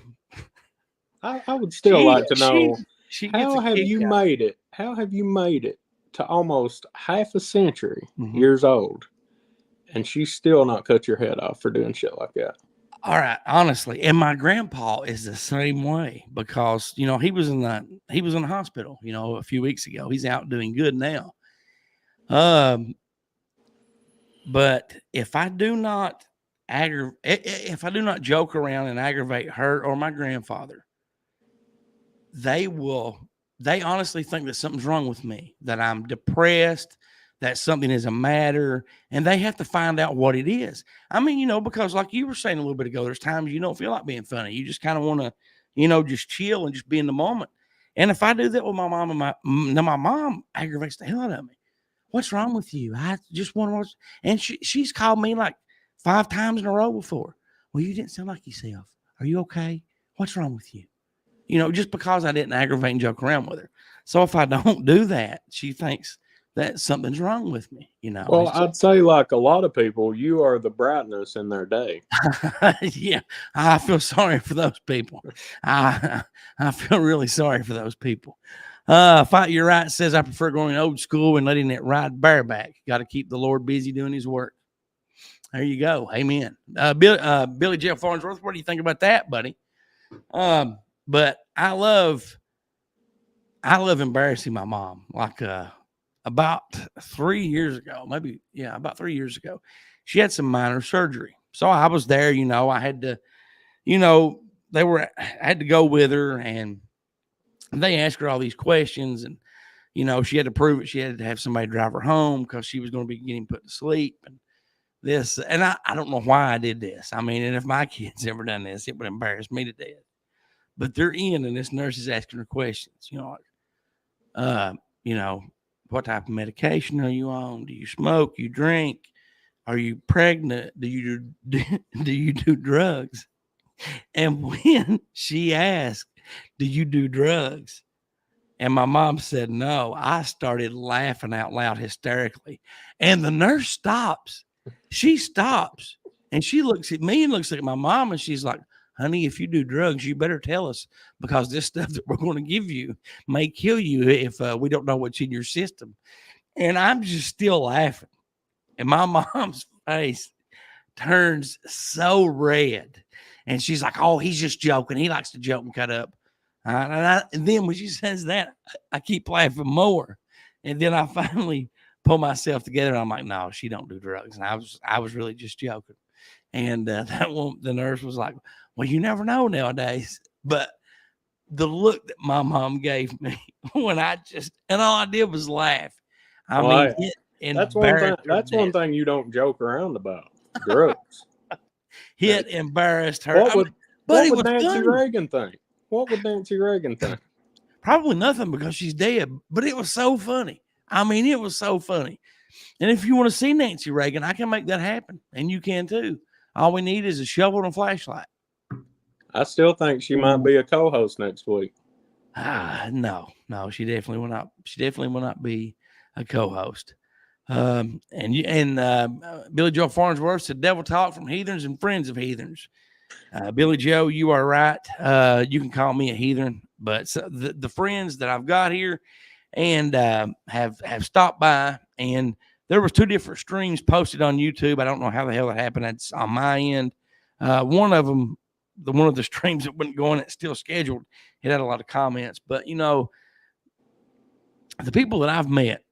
would still like to know, how have you made it? How have you made it to almost half a century years old, and she's still not cut your head off for doing shit like that?
All right, honestly, and my grandpa is the same way because you know he was in the hospital, you know, a few weeks ago. He's out doing good now. But if I do not joke around and aggravate her or my grandfather, they honestly think that something's wrong with me, that I'm depressed, that something is a matter, and they have to find out what it is. I mean, you know, because like you were saying a little bit ago, there's times you don't feel like being funny. You just kind of want to, you know, just chill and just be in the moment. And if I do that with my mom, and my mom aggravates the hell out of me. What's wrong with you? I just want to watch. And she's called me like 5 times in a row before. Well, you didn't sound like yourself. Are you okay? What's wrong with you? You know, just because I didn't aggravate and joke around with her. So if I don't do that, she thinks that something's wrong with me, you know.
Well, I'd say like a lot of people, you are the brightness in their day.
Yeah, I feel sorry for those people. I feel really sorry for those people. Fight Your Right says, I prefer going old school and letting it ride bareback. Got to keep the Lord busy doing his work. There you go. Amen. Billy Jeff Farnsworth, what do you think about that, buddy? But I love embarrassing my mom. Like about 3 years ago, about 3 years ago, she had some minor surgery. So I was there, I had to, I had to go with her, and they asked her all these questions, and, she had to prove it. She had to have somebody drive her home because she was going to be getting put to sleep and this. And I don't know why I did this. I mean, and if my kids ever done this, it would embarrass me to death. But they're in, and this nurse is asking her questions, what type of medication are you on? Do you smoke? You drink? Are you pregnant? Do you do drugs? And when she asked, do you do drugs? And my mom said no, I started laughing out loud hysterically. And the nurse stops. She stops. And she looks at me and looks at my mom, and she's like, honey, if you do drugs, you better tell us, because this stuff that we're going to give you may kill you if we don't know what's in your system. And I'm just still laughing. And my mom's face turns so red. And she's like, oh, he's just joking. He likes to joke and cut up. And then when she says that, I keep laughing more. And then I finally pull myself together, and I'm like, no, she don't do drugs. And I was really just joking. And the nurse was like, well, you never know nowadays. But the look that my mom gave me when and all I did was laugh.
That's one thing you don't joke around about. Drugs.
It embarrassed her.
What would Nancy Reagan think? What would Nancy Reagan think?
Probably nothing, because she's dead. But it was so funny. I mean, it was so funny. And if you want to see Nancy Reagan, I can make that happen. And you can too. All we need is a shovel and a flashlight. I
still think she might be a co-host next week.
No, she definitely will not. She definitely will not be a co-host. And Billy Joe Farnsworth said, "Devil talk from heathens and friends of heathens." Billy Joe, you are right. You can call me a heathen, but the friends that I've got here and have stopped by, and there was 2 different streams posted on YouTube. I don't know how the hell that happened. That's on my end. One of them, one of the streams that wasn't going, it's still scheduled. It had a lot of comments, but the people that I've met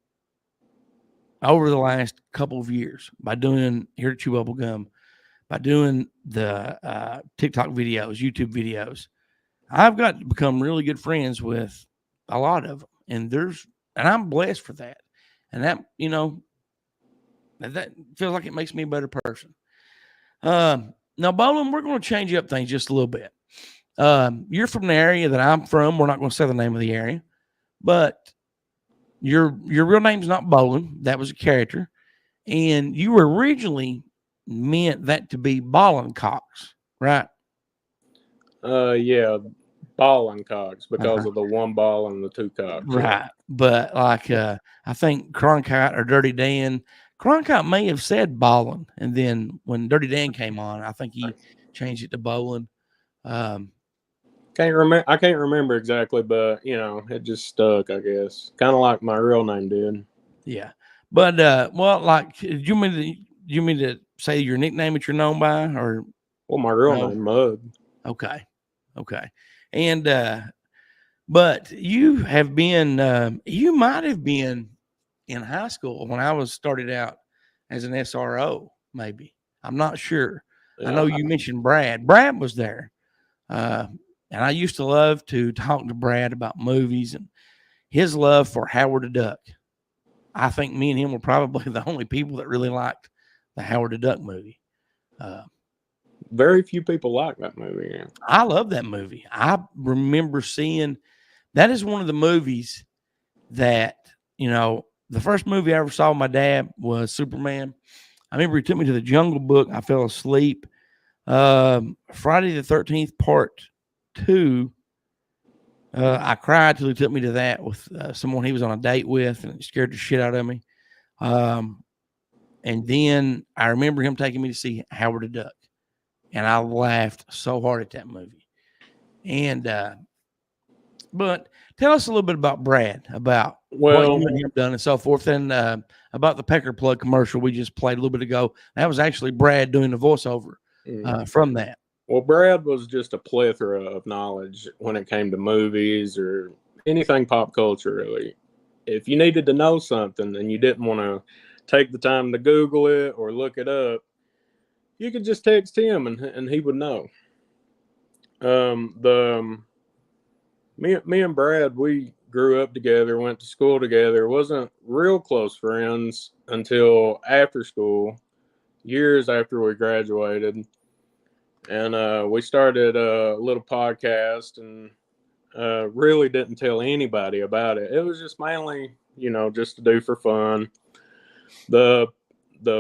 over the last couple of years by doing here at Chew Bubblegum, by doing the TikTok videos, YouTube videos, I've got to become really good friends with a lot of them, and I'm blessed for that. And that, that feels like it makes me a better person. Now, Bollin, we're going to change up things just a little bit. You're from the area that I'm from. We're not going to say the name of the area, but your real name's not Bollin. That was a character. And you originally meant that to be Bollin Cox, right?
Yeah, Bollin Cox, because of the 1 ball and the 2 cocks.
Right. But I think Cronkite or Dirty Dan, Cronkite may have said Bollin, and then when Dirty Dan came on, I think he changed it to Bollin.
I can't remember exactly, but it just stuck, I guess. Kind of like my real name did.
Yeah. But do you mean to say your nickname that you're known by, or
my real name, Mug.
Okay. And but you have been you might have been in high school when I was started out as an SRO, maybe. I'm not sure. Yeah. I know you mentioned Brad. Brad was there. And I used to love to talk to Brad about movies and his love for Howard the Duck. I think me and him were probably the only people that really liked the Howard the Duck movie.
Very few people like that movie. Yeah.
I love that movie. I remember seeing that is one of the movies that, the first movie I ever saw with my dad was Superman. I remember he took me to the Jungle Book. I fell asleep. Friday the 13th part 2. I cried till he took me to that with someone he was on a date with, and it scared the shit out of me. And then I remember him taking me to see Howard the Duck, and I laughed so hard at that movie. And but tell us a little bit about Brad, about what you and him done and so forth, and about the Pecker Plug commercial we just played a little bit ago. That was actually Brad doing the voiceover from that.
Well, Brad was just a plethora of knowledge when it came to movies or anything pop culture, really. if you needed to know something and you didn't want to take the time to Google it or look it up, you could just text him and he would know. Me and Brad, we grew up together, went to school together, wasn't real close friends until after school, years after we graduated. And we started a little podcast and really didn't tell anybody about it. It was just mainly, just to do for fun. The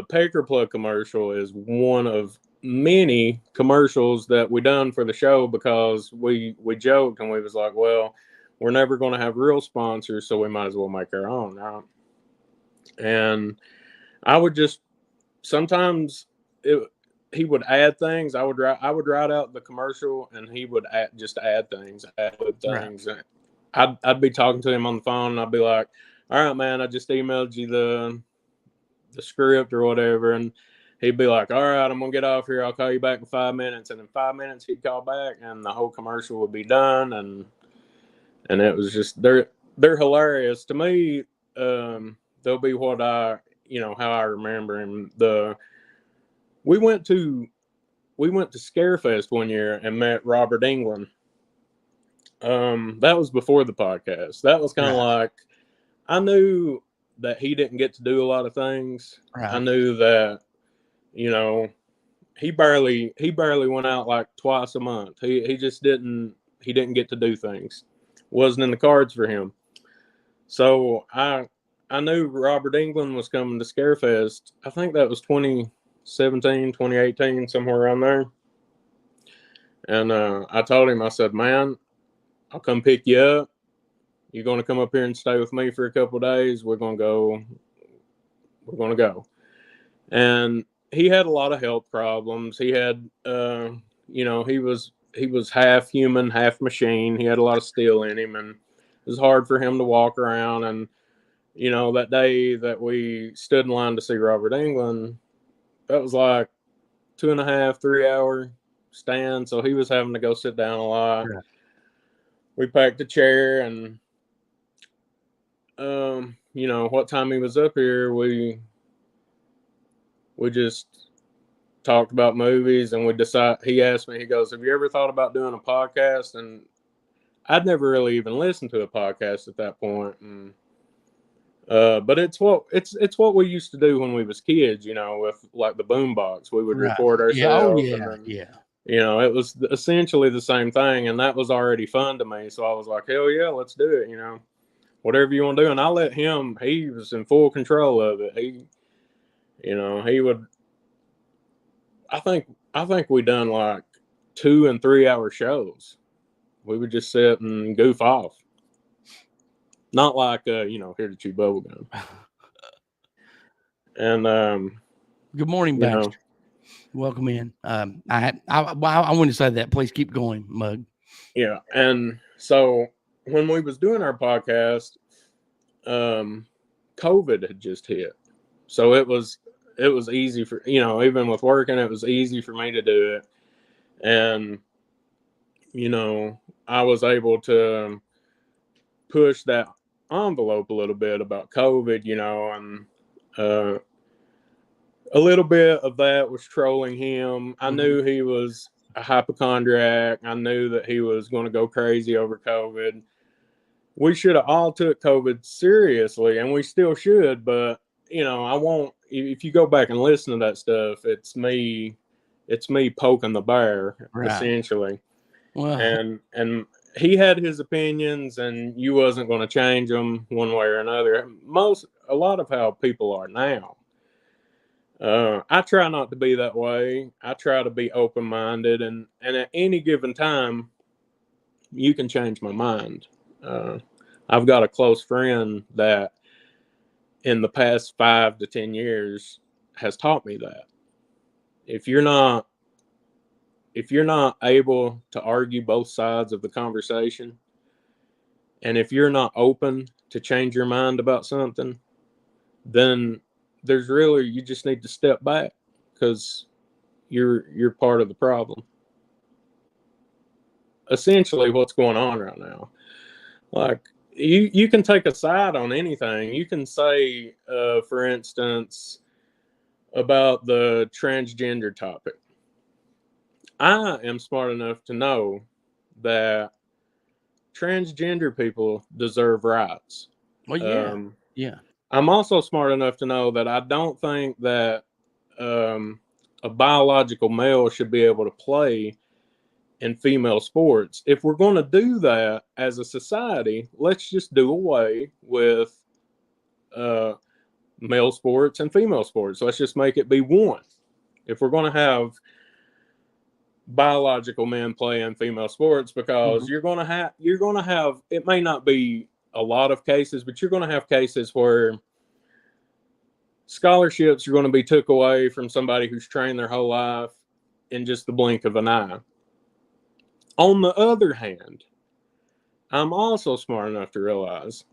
Packer Plug commercial is one of many commercials that we done for the show because we joked and we was like, well, we're never going to have real sponsors, so we might as well make our own, right? And I would just sometimes he would add things. I would write out the commercial and he would add things, add things. Right. I'd be talking to him on the phone and I'd be like, all right, man, I just emailed you the script or whatever, and he'd be like, all right, I'm gonna get off here, I'll call you back in 5 minutes. And in 5 minutes he'd call back and the whole commercial would be done. And it was just they're hilarious to me. They'll be what how I remember him. We went to Scarefest one year and met Robert England. That was before the podcast. That was kind of like, I knew that he didn't get to do a lot of things. Right. I knew that, he barely went out like twice a month. He just didn't get to do things. Wasn't in the cards for him. So I knew Robert England was coming to Scarefest. I think that was 2017, 2018, somewhere around there. And I told him, I said, man, I'll come pick you up. You're going to come up here and stay with me for a couple of days. We're going to go. And he had a lot of health problems. He had, he was half human, half machine. He had a lot of steel in him, and it was hard for him to walk around. And, that day that we stood in line to see Robert England, that was like 2.5, 3 hour stand. So he was having to go sit down a lot. Yeah. We packed a chair and, what time he was up here, we just talked about movies, and he asked me, he goes, have you ever thought about doing a podcast? And I'd never really even listened to a podcast at that point. And, but it's what we used to do when we was kids, with like the boombox. We would record ourselves. It was essentially the same thing, and that was already fun to me. So I was like, hell yeah, let's do it. Whatever you want to do. And I let him, he was in full control of it. He would, I think we done like 2 and 3 hour shows. We would just sit and goof off. Not like, here to chew bubblegum. And,
good morning, Baxter. Welcome in. I want to say that. Please keep going, Mug.
Yeah. And so when we was doing our podcast, COVID had just hit. So it was easy for, even with working, it was easy for me to do it. And, I was able to push that envelope a little bit about COVID, and a little bit of that was trolling him. I knew he was a hypochondriac. I knew that he was going to go crazy over COVID. We should have all took COVID seriously, and we still should, but I won't. If you go back and listen to that stuff, it's me poking the bear, essentially. Wow. And he had his opinions, and you wasn't going to change them one way or another. A lot of how people are now. I try not to be that way. I try to be open-minded, and at any given time, you can change my mind. I've got a close friend that in the past 5 to 10 years has taught me that if you're not able to argue both sides of the conversation, and if you're not open to change your mind about something, then you just need to step back, because you're part of the problem. Essentially what's going on right now. Like, you can take a side on anything. You can say, for instance, about the transgender topic. I am smart enough to know that transgender people deserve rights.
Well, yeah, yeah.
I'm also smart enough to know that I don't think that a biological male should be able to play in female sports. If we're going to do that as a society, let's just do away with male sports and female sports. Let's just make it be one. If we're going to have biological men playing female sports, because you're going to have, it may not be a lot of cases, but you're going to have cases where scholarships are going to be took away from somebody who's trained their whole life in just the blink of an eye. On the other hand, I'm also smart enough to realize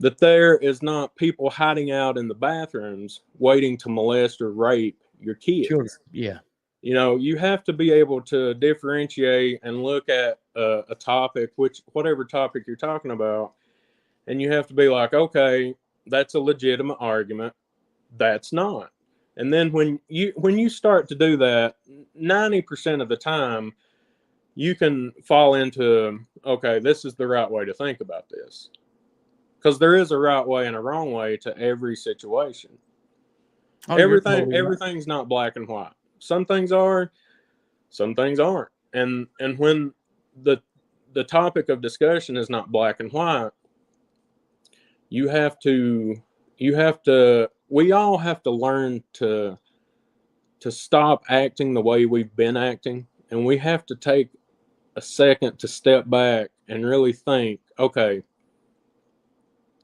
that there is not people hiding out in the bathrooms waiting to molest or rape your kids.
Sure. Yeah.
You know, you have to be able to differentiate and look at a topic, whatever topic you're talking about, and you have to be like, okay, that's a legitimate argument. That's not. And then when you start to do that, 90% of the time, you can fall into, okay, this is the right way to think about this. Because there is a right way and a wrong way to every situation. Oh, everything's not black and white. Some things are, some things aren't. And when the topic of discussion is not black and white, we all have to learn to stop acting the way we've been acting. And we have to take a second to step back and really think, okay,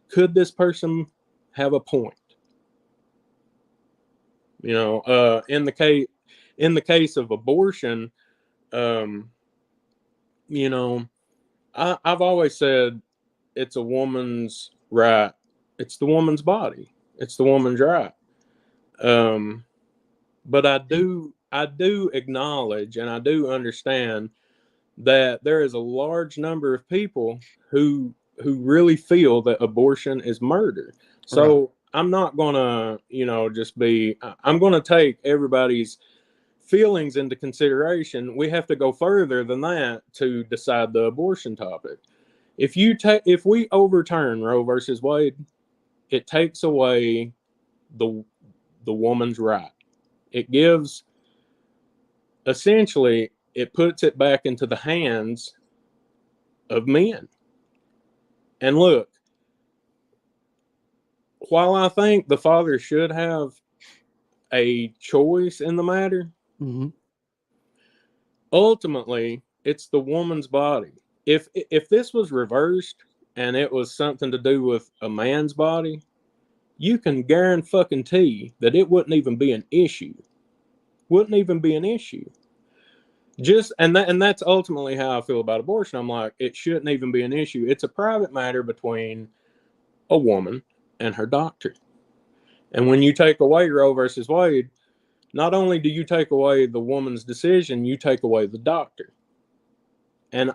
could this person have a point? You know, in the case of abortion, you know, I've always said it's a woman's right. It's the woman's body. It's the woman's right. But I do acknowledge and I do understand that there is a large number of people who really feel that abortion is murder. So right. I'm not gonna, you know, I'm gonna take everybody's feelings into consideration. We have to go further than that to decide the abortion topic. If we overturn Roe versus Wade, it takes away the woman's right. It gives, essentially, it puts it back into the hands of men. And look, while I think the father should have a choice in the matter, ultimately, it's the woman's body. If this was reversed and it was something to do with a man's body, you can guarantee that it wouldn't even be an issue. Wouldn't even be an issue. And that's ultimately how I feel about abortion. I'm like, it shouldn't even be an issue. It's a private matter between a woman and her doctor. And when you take away Roe versus Wade, not only do you take away the woman's decision, you take away the doctor. And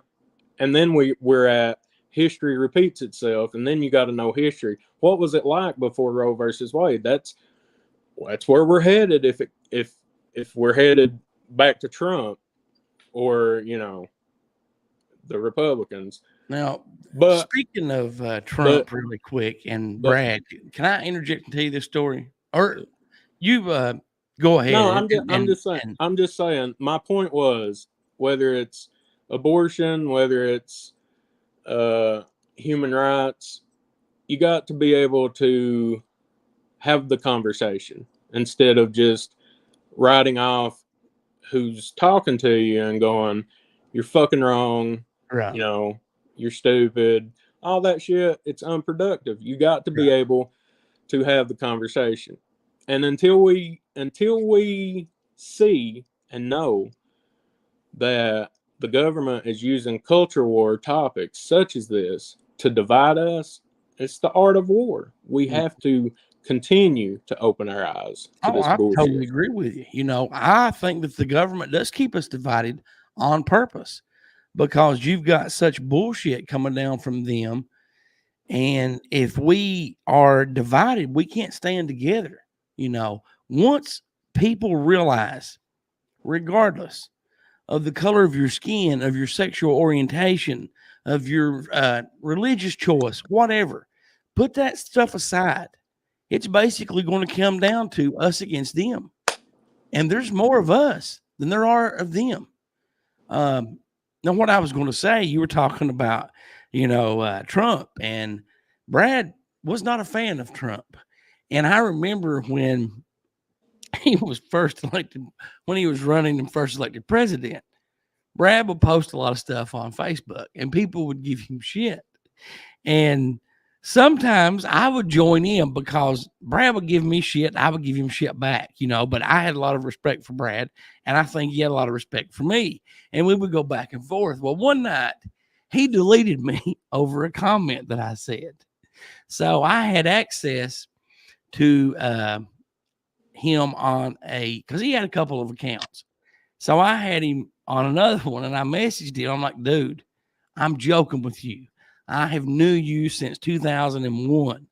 then we're at history repeats itself, and then you got to know history. What was it like before Roe versus Wade? That's where we're headed. If we're headed back to Trump or, you know, the Republicans.
Now, but speaking of Trump, really quick, and Brad, can I interject and tell you this story? Or you go ahead.
No, I'm just saying. My point was, whether it's abortion, whether it's human rights, you got to be able to have the conversation instead of just writing off who's talking to you and going, you're fucking wrong, right? You know, you're stupid, all that shit. It's unproductive. You got to be able to have the conversation. And until we see and know that the government is using culture war topics such as this to divide us, it's the art of war. We have to continue to open our eyes to this bullshit.
I totally agree with you. You know, I think that the government does keep us divided on purpose, because you've got such bullshit coming down from them, And if we are divided, we can't stand together. You know, once people realize, regardless of the color of your skin, of your sexual orientation, of your religious choice, whatever, put that stuff aside. It's basically going to come down to us against them. And there's more of us than there are of them. Now, what I was going to say, you were talking about, Trump, and Brad was not a fan of Trump. And I remember when he was first elected, when he was running and first elected president, Brad would post a lot of stuff on Facebook and people would give him shit. And sometimes I would join in because Brad would give me shit. I would give him shit back, but I had a lot of respect for Brad. And I think he had a lot of respect for me. And we would go back and forth. Well, one night he deleted me over a comment that I said. So I had access to him on because he had a couple of accounts. So I had him on another one and I messaged him. I'm like, dude, I'm joking with you. I have knew you since 2001.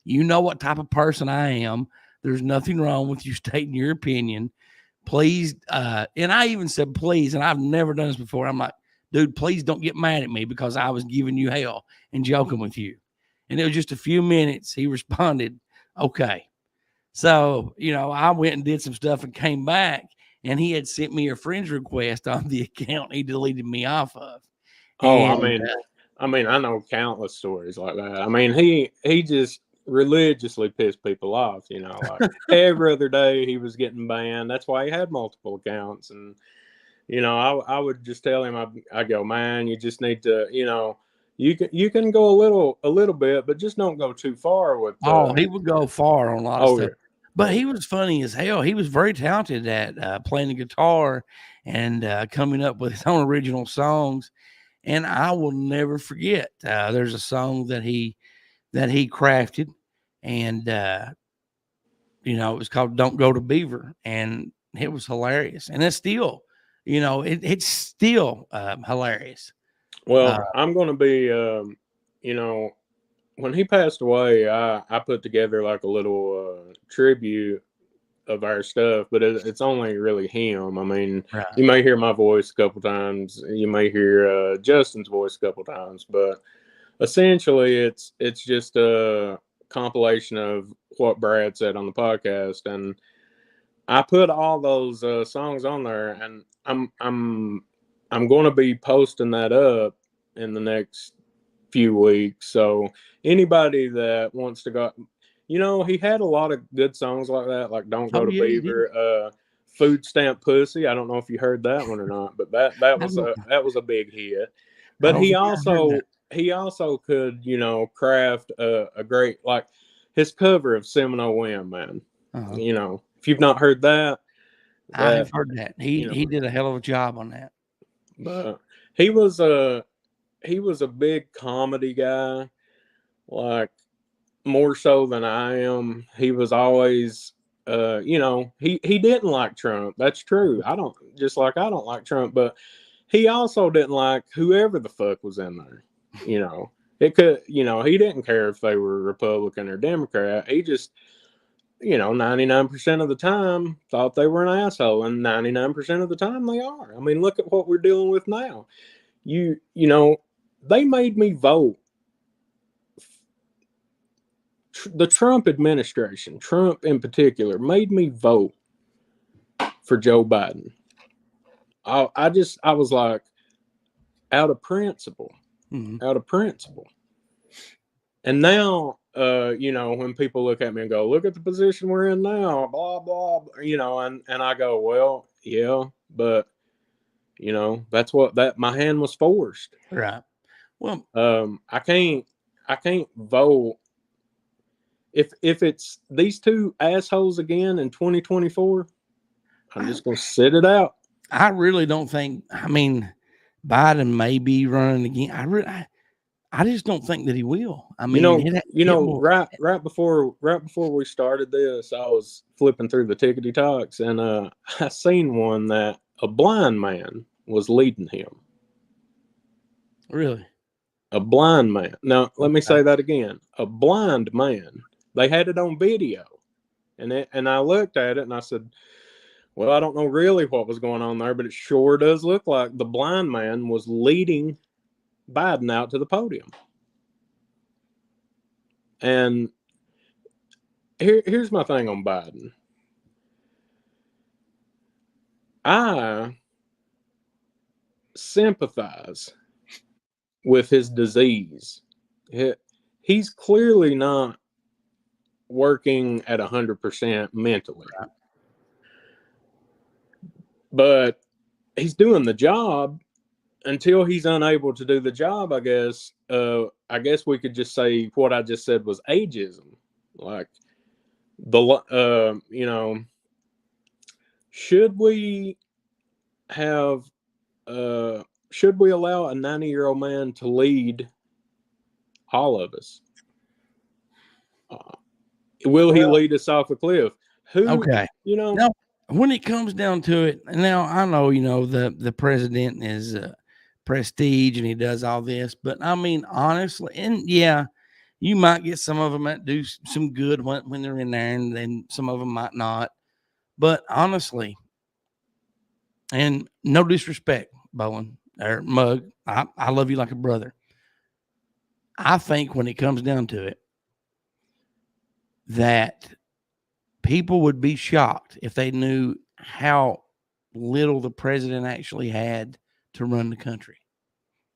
You know what type of person I am. There's nothing wrong with you stating your opinion. Please. And I even said, please. And I've never done this before. I'm like, dude, please don't get mad at me because I was giving you hell and joking with you. And it was just a few minutes. He responded, okay. So, I went and did some stuff and came back, and he had sent me a friend's request on the account he deleted me off of.
And, I know countless stories like that. I mean, he just religiously pissed people off, like every other day he was getting banned. That's why he had multiple accounts. And, I would just tell him, I go, man, you just need to, you can go a little bit, but just don't go too far with.
He would go far on a lot of stuff. Yeah. But he was funny as hell. He was very talented at playing the guitar and coming up with his own original songs. And I will never forget. There's a song that he crafted, and it was called "Don't Go to Beaver," and it was hilarious. And it's still, it's still hilarious.
Well, I'm going to be, when he passed away, I put together like a little tribute of our stuff, but it's only really him. I mean, right. You may hear my voice a couple times. You may hear Justin's voice a couple times, but essentially it's just a compilation of what Brad said on the podcast. And I put all those songs on there, and I'm going to be posting that up in the next few weeks. So anybody that wants to go, he had a lot of good songs like that, like "Don't Go to Beaver," "Food Stamp Pussy." I don't know if you heard that one or not, but that was a big hit. But he also could, craft a great, like his cover of "Seminole Wind," man. Uh-huh. If you've not heard that,
I have heard that. He did a hell of a job on that.
But he was a big comedy guy, like more so than I am. He was always, he didn't like Trump. That's true. I don't like Trump, but he also didn't like whoever the fuck was in there. It could, he didn't care if they were Republican or Democrat. He just, 99% of the time thought they were an asshole, and 99% of the time they are. I mean, look at what we're dealing with now. They made me vote. The Trump administration, Trump in particular, made me vote for Joe Biden. I was like, out of principle. And now, when people look at me and go, look at the position we're in now, blah, blah, and I go, well, yeah, but, that's my hand was forced.
Right. Well,
I can't vote. If it's these two assholes again in 2024, I'm just going to sit it out.
I really don't think, Biden may be running again. I just don't think that he will. I mean,
right before we started this, I was flipping through the Tickety Talks, and I seen one that a blind man was leading him.
Really?
A blind man. Now, let me say that again. A blind man. They had it on video. And I looked at it and I said, well, I don't know really what was going on there, but it sure does look like the blind man was leading Biden out to the podium. And here's my thing on Biden. I sympathize with his disease. He's clearly not working at 100% mentally. But he's doing the job until he's unable to do the job, I guess. I guess we could just say what I just said was ageism. Like, should we allow a 90-year-old man to lead all of us? Will he lead us off a cliff?
Okay. Now, when it comes down to it, now I know, the president is prestige and he does all this, but I mean, honestly, and yeah, you might get some of them that do some good when they're in there, and then some of them might not. But honestly, and no disrespect, Bollin or Mug, I love you like a brother. I think when it comes down to it, that people would be shocked if they knew how little the president actually had to run the country.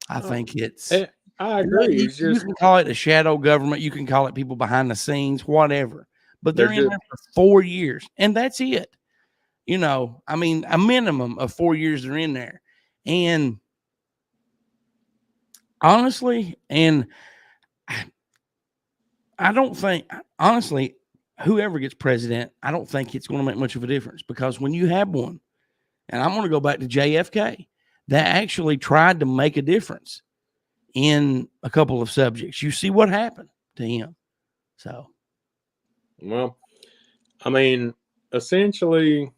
I think it's...
I agree.
You can call it a shadow government. You can call it people behind the scenes, whatever. But they're in there for 4 years, and that's it. I mean, a minimum of 4 years they're in there. And honestly, I don't think, honestly, whoever gets president, I don't think it's going to make much of a difference, because when you have one, and I'm going to go back to JFK, that actually tried to make a difference in a couple of subjects. You see what happened to him. So,
well, I mean, essentially,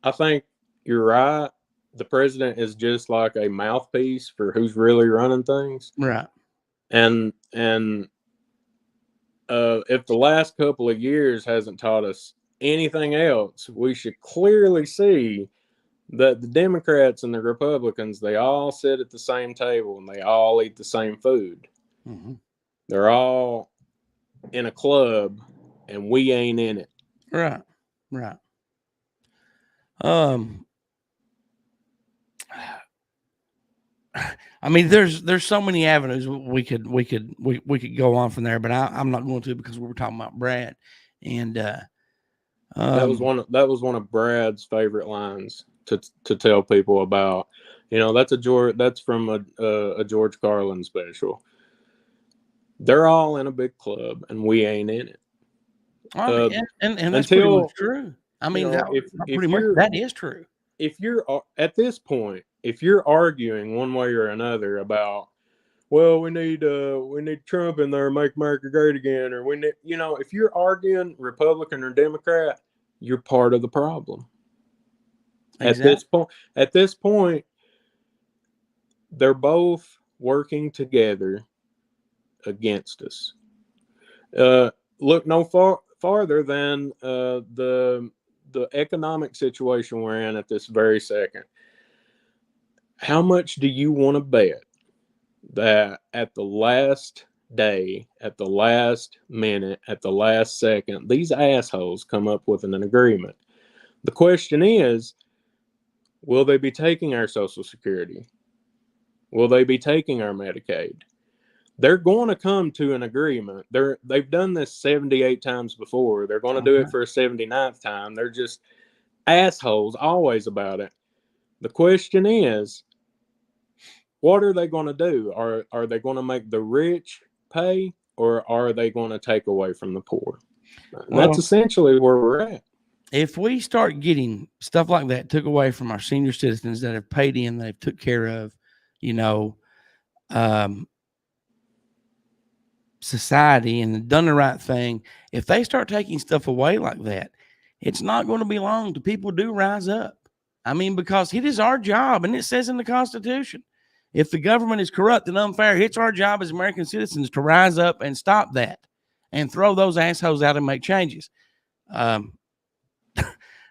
I think you're right. The president is just like a mouthpiece for who's really running things.
Right.
And if the last couple of years hasn't taught us anything else, we should clearly see that the Democrats and the Republicans, they all sit at the same table and they all eat the same food.
Mm-hmm.
They're all in a club and we ain't in it.
Right. I mean, there's so many avenues we could go on from there, but I'm not going to, because we were talking about Brad, and that
was one of Brad's favorite lines to tell people about. That's from a George Carlin special. They're all in a big club and we ain't in it.
And that's pretty much true. I mean, that is true.
If you're at this point, if you're arguing one way or another about, well, we need Trump in there, make America great again, or we need, if you're arguing Republican or Democrat, you're part of the problem.
Exactly.
At this point, they're both working together against us. Look no farther than the economic situation we're in at this very second. How much do you want to bet that at the last day, at the last minute, at the last second, these assholes come up with an agreement? The question is, will they be taking our Social Security? Will they be taking our Medicaid? They're going to come to an agreement. They've done this 78 times before. They're going to do it for a 79th time. They're just assholes always about it. The question is, what are they going to do? Are they going to make the rich pay, or are they going to take away from the poor? And that's essentially where we're at.
If we start getting stuff like that took away from our senior citizens that have paid in, they've took care of, society, and done the right thing, if they start taking stuff away like that, it's not going to be long till people do rise up. I mean, because it is our job, and it says in the Constitution, If the government is corrupt and unfair, it's our job as American citizens to rise up and stop that and throw those assholes out and make changes. I'm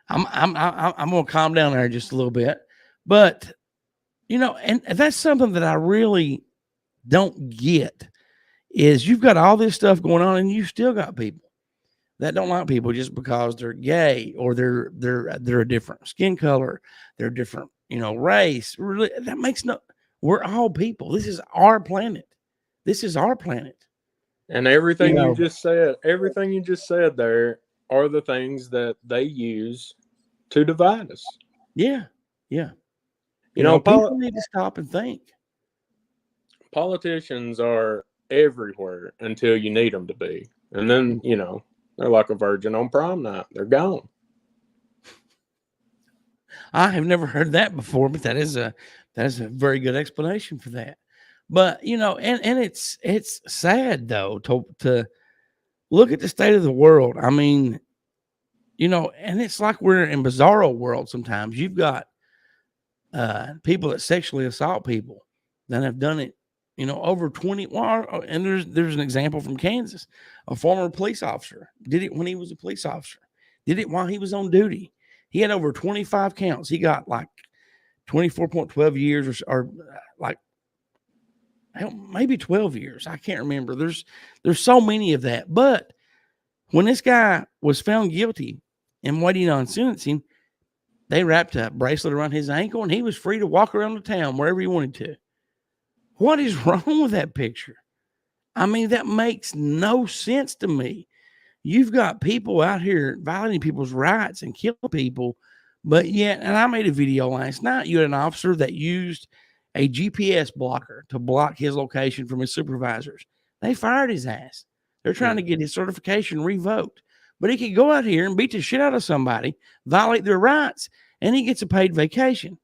going to calm down there just a little bit, but you know, and that's something that I really don't get is you've got all this stuff going on and you still got people that don't like people just because they're gay or they're a different skin color, they're different, you know, race. Really, that makes no. We're all people. This is our planet. This is our planet.
And everything you just said there are the things that they use to divide us.
Yeah, yeah.
You know,
people need to stop and think.
Politicians are everywhere until you need them to be, and then you know they're like a virgin on prom night. They're gone.
I have never heard that before, but that is a very good explanation for that. But you know, and it's sad though to look at the state of the world. I mean, you know, and it's like we're in bizarro world sometimes. You've got people that sexually assault people that have done it, you know, over 20. Well, and there's an example from Kansas. A former police officer did it when he was a police officer. Did it while he was on duty. He had over 25 counts. He got like 24.12 years or like maybe 12 years. I can't remember. There's so many of that. But when this guy was found guilty and waiting on sentencing, they wrapped a bracelet around his ankle and he was free to walk around the town wherever he wanted to. What is wrong with that picture? I mean, that makes no sense to me. You've got people out here violating people's rights and killing people, but yet, and I made a video last night, you had an officer that used a GPS blocker to block his location from his supervisors. They fired his ass. They're trying to get his certification revoked. But he could go out here and beat the shit out of somebody, violate their rights, and he gets a paid vacation.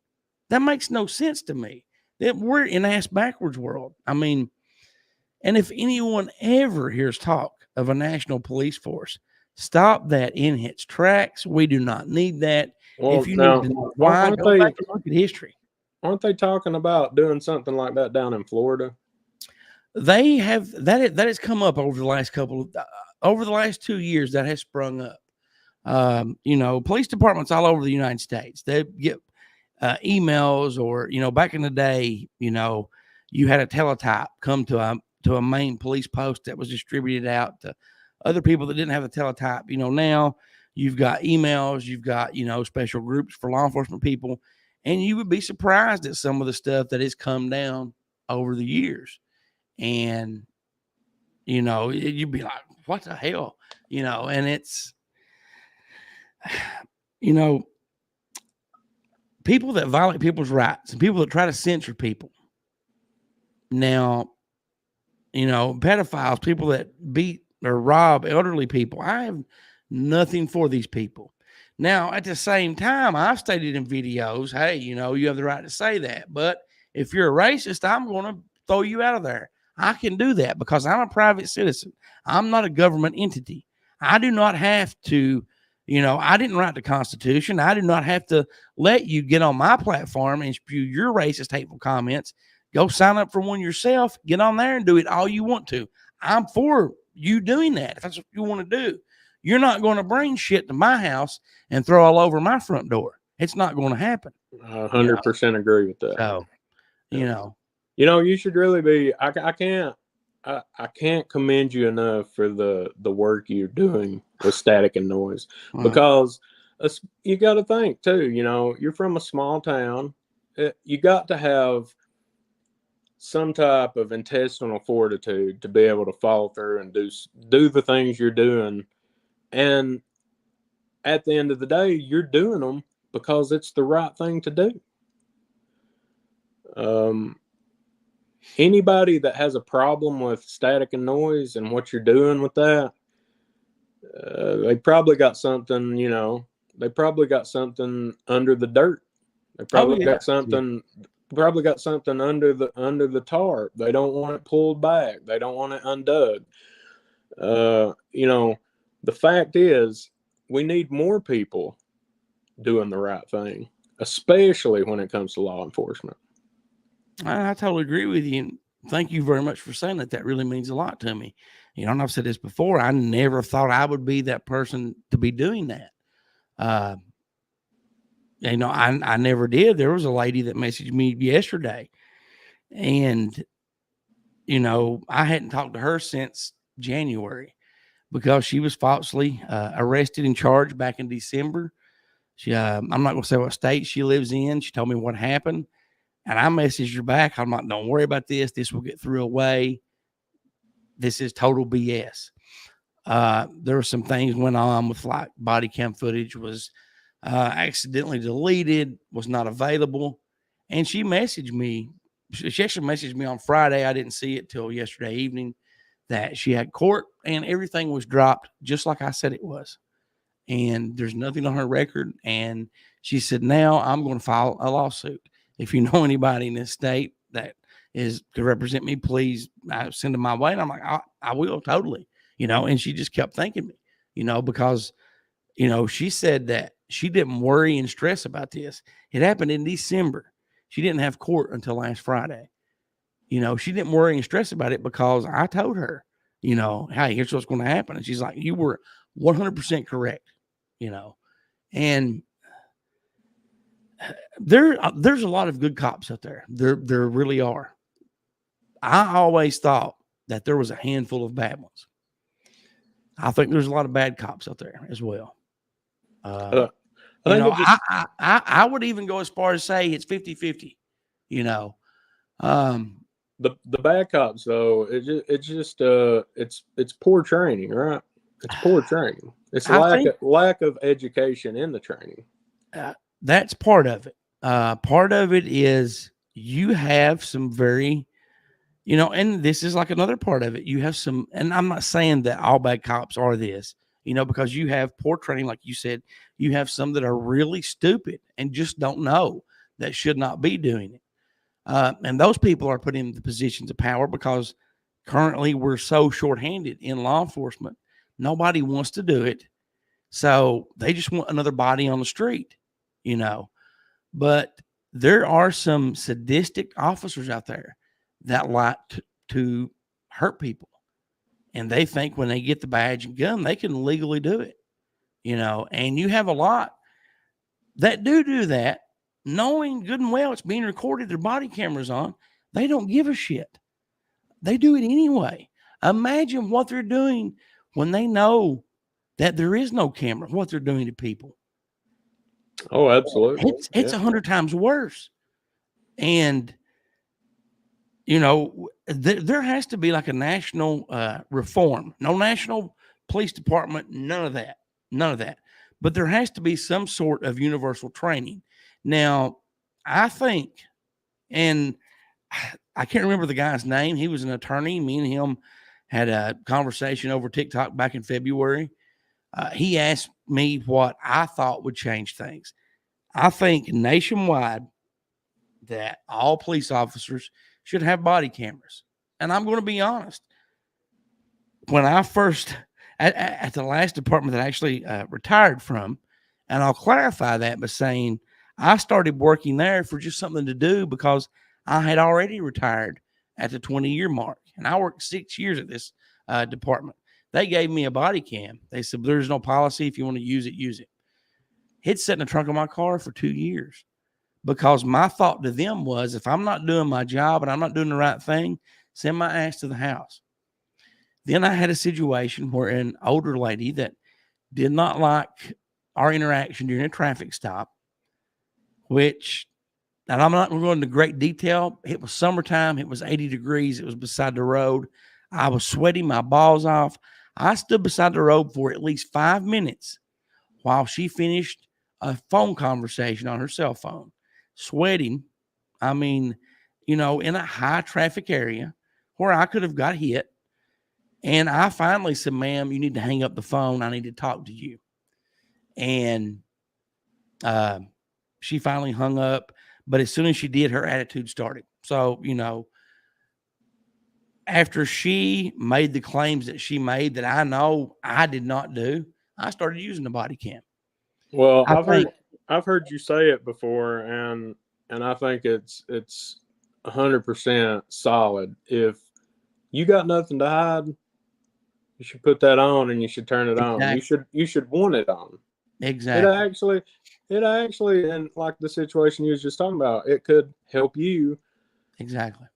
That makes no sense to me. That we're in ass backwards world. I mean, and if anyone ever hears talk of a national police force, stop that in its tracks. We do not need that.
Well,
if you need to know why, go back and look at history.
Aren't they talking about doing something like that down in Florida?
They have that has come up over the last over the last 2 years. That has sprung up. You know, police departments all over the United States, they get emails, or you know, back in the day, you know, you had a teletype come to a main police post that was distributed out to other people that didn't have a teletype. You know, now you've got emails, you've got, you know, special groups for law enforcement people, and you would be surprised at some of the stuff that has come down over the years. And, you know, you'd be like, what the hell? You know, and it's, you know, people that violate people's rights and people that try to censor people. Now, you know, pedophiles, people that beat or rob elderly people. I have nothing for these people. Now, at the same time, I've stated in videos, hey, you know, you have the right to say that. But if you're a racist, I'm going to throw you out of there. I can do that because I'm a private citizen. I'm not a government entity. I do not have to, you know, I didn't write the Constitution. I do not have to let you get on my platform and spew your racist, hateful comments. Go sign up for one yourself. Get on there and do it all you want to. I'm for you doing that if that's what you want to do. You're not going to bring shit to my house and throw all over my front door. It's not going to happen.
100% agree with that.
So, you know,
you should really be. I can't commend you enough for the work you're doing with static and noise, because you got to think too. You know, you're from a small town. You got to have some type of intestinal fortitude to be able to follow through and do the things you're doing. And at the end of the day, you're doing them because it's the right thing to do. Anybody that has a problem with static and noise and what you're doing with that, they probably got something, you know, they probably got something under the dirt. They probably got something, probably got something under the tarp. They don't want it pulled back. They don't want it undug. You know, the fact is, we need more people doing the right thing, especially when it comes to law enforcement.
I totally agree with you. And thank you very much for saying that. That really means a lot to me. You know, and I've said this before. I never thought I would be that person to be doing that. You know, I never did. There was a lady that messaged me yesterday, and you know, I hadn't talked to her since January because she was falsely arrested and charged back in December. She, I'm not going to say what state she lives in. She told me what happened, and I messaged her back. I'm like, don't worry about this. This will get through away. This is total BS. There were some things went on with like body cam footage was accidentally deleted, was not available. And she messaged me. She actually messaged me on Friday. I didn't see it till yesterday evening that she had court and everything was dropped just like I said it was. And there's nothing on her record. And she said, now I'm going to file a lawsuit. If you know anybody in this state that is to represent me, please send them my way. And I'm like, I will totally, you know, and she just kept thanking me, you know, because, you know, she said that she didn't worry and stress about this. It happened in December. She didn't have court until last Friday. You know, she didn't worry and stress about it because I told her, you know, hey, here's what's going to happen. And she's like, you were 100% correct, you know, and there's a lot of good cops out there. There really are. I always thought that there was a handful of bad ones. I think there's a lot of bad cops out there as well. I would even go as far as say it's 50-50, you know.
The bad cops though, it's poor training, right? It's poor training. It's lack of education in the training.
That's part of it. Part of it is you have some very, you know, and this is like another part of it. You have some, and I'm not saying that all bad cops are this, you know, because you have poor training, like you said. You have some that are really stupid and just don't know that should not be doing it. And those people are put in the positions of power because currently we're so shorthanded in law enforcement. Nobody wants to do it. So they just want another body on the street, you know. But there are some sadistic officers out there that like to hurt people. And they think when they get the badge and gun, they can legally do it, you know. And you have a lot that do that, knowing good and well it's being recorded, their body cameras on. They don't give a shit. They do it anyway. Imagine what they're doing when they know that there is no camera, what they're doing to people.
Oh, absolutely.
It's 100 times worse. And, you know, there has to be like a national reform. No national police department, none of that. But there has to be some sort of universal training. Now, I think, and I can't remember the guy's name. He was an attorney. Me and him had a conversation over TikTok back in February. He asked me what I thought would change things. I think nationwide that all police officers should have body cameras. And I'm going to be honest. When I first, at the last department that I actually retired from, and I'll clarify that by saying I started working there for just something to do because I had already retired at the 20-year mark. And I worked 6 years at this department. They gave me a body cam. They said, there's no policy. If you want to use it, use it. It sat in the trunk of my car for 2 years because my thought to them was, if I'm not doing my job and I'm not doing the right thing, send my ass to the house. Then I had a situation where an older lady that did not like our interaction during a traffic stop, which, and I'm not going to go into great detail. It was summertime. It was 80 degrees. It was beside the road. I was sweating my balls off. I stood beside the road for at least 5 minutes while she finished a phone conversation on her cell phone, sweating. I mean, you know, in a high traffic area where I could have got hit. And I finally said, ma'am, you need to hang up the phone. I need to talk to you. And she finally hung up. But as soon as she did, her attitude started. So, you know, after she made the claims that she made that I know I did not do, I started using the body cam.
Well, I've heard you say it before, and I think it's 100% solid. If you got nothing to hide, you should put that on and you should turn it on. You should want it on.
Exactly.
It actually, and like the situation you was just talking about, it could help you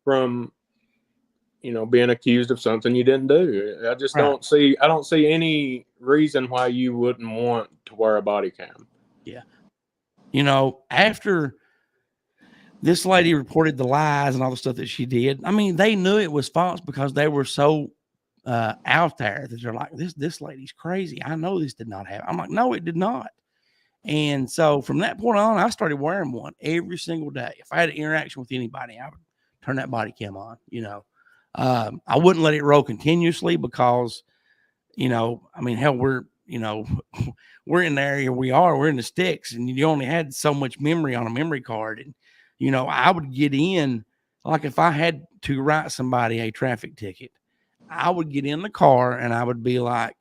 from, being accused of something you didn't do. I just don't see any reason why you wouldn't want to wear a body cam.
Yeah. After this lady reported the lies and all the stuff that she did, I mean, they knew it was false because they were so out there that they're like, this lady's crazy. I know this did not happen. I'm like, no, it did not. And so from that point on, I started wearing one every single day. If I had an interaction with anybody, I would turn that body cam on. I wouldn't let it roll continuously because, I mean, hell, we're in the area we're in the sticks, and you only had so much memory on a memory card. And, I would get in, like if I had to write somebody a traffic ticket, I would get in the car and I would be like,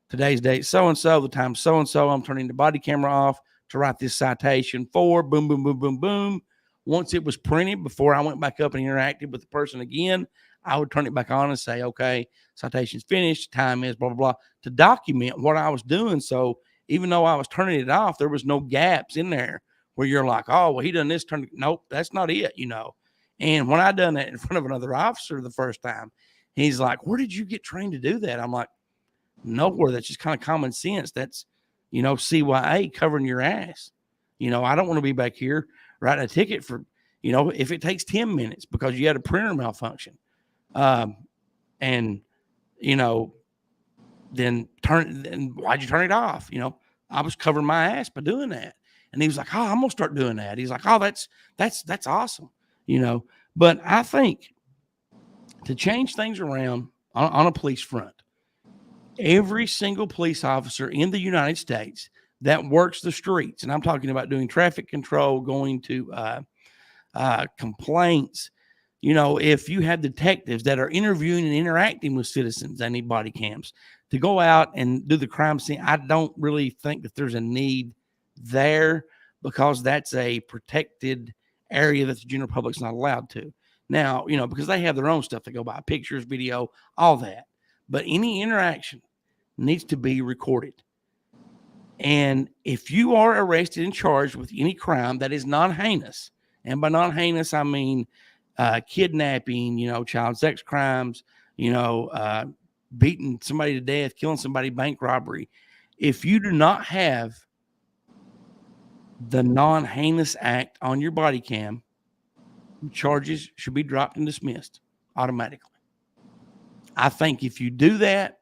today's date, so-and-so, the time so-and-so, I'm turning the body camera off to write this citation for boom, boom, boom, boom, boom. Once it was printed, before I went back up and interacted with the person again, I would turn it back on and say, okay, citation's finished, time is blah, blah, blah, to document what I was doing. So even though I was turning it off, there was no gaps in there where you're like, oh, well, he done this, nope, that's not it, And when I done that in front of another officer the first time, he's like, where did you get trained to do that? I'm like, nowhere. That's just kind of common sense. That's, CYA covering your ass. I don't want to be back here writing a ticket for, if it takes 10 minutes because you had a printer malfunction. Then why'd you turn it off? I was covering my ass by doing that. And he was like, oh, I'm going to start doing that. He's like, oh, that's awesome. But I think to change things around on a police front, every single police officer in the United States that works the streets, and I'm talking about doing traffic control, going to complaints, if you have detectives that are interviewing and interacting with citizens that need body cams to go out and do the crime scene, I don't really think that there's a need there because that's a protected area that the general public's not allowed to. Now, because they have their own stuff to go by, pictures, video, all that. But any interaction needs to be recorded. And if you are arrested and charged with any crime that is non-heinous, and by non-heinous, I mean kidnapping, child sex crimes, beating somebody to death, killing somebody, bank robbery. If you do not have the non-heinous act on your body cam, charges should be dropped and dismissed automatically. I think if you do that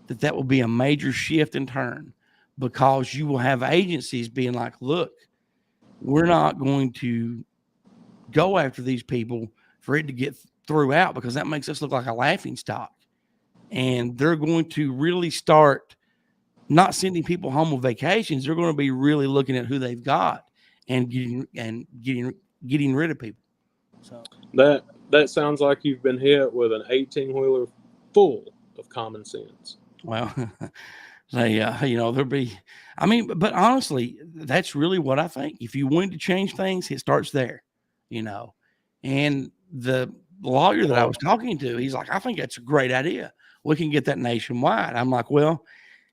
will be a major shift and turn, because you will have agencies being like, look, we're not going to go after these people for it to get throughout because that makes us look like a laughing stock. And they're going to really start not sending people home on vacations. They're going to be really looking at who they've got and getting rid of people. So
that sounds like you've been hit with an 18-wheeler full of common sense.
Well, there'll be, but honestly, that's really what I think. If you wanted to change things, it starts there, and the lawyer that I was talking to, he's like, I think that's a great idea. We can get that nationwide. I'm like, well,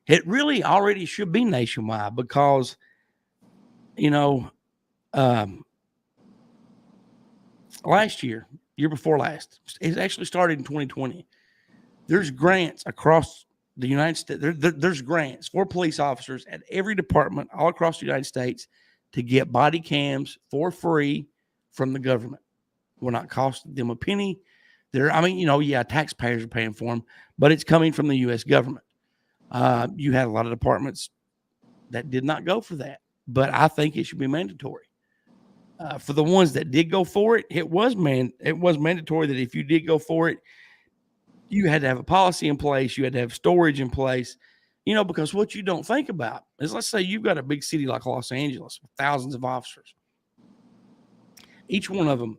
it really already should be nationwide because, last year before last, it actually started in 2020. There's grants across the United States. There's grants for police officers at every department all across the United States to get body cams for free from the government. We're not costing them a penny. Taxpayers are paying for them, but it's coming from the U.S. government. You had a lot of departments that did not go for that, but I think it should be mandatory. For the ones that did go for it, it was mandatory that if you did go for it, you had to have a policy in place. You had to have storage in place, because what you don't think about is, let's say you've got a big city like Los Angeles with thousands of officers. Each one of them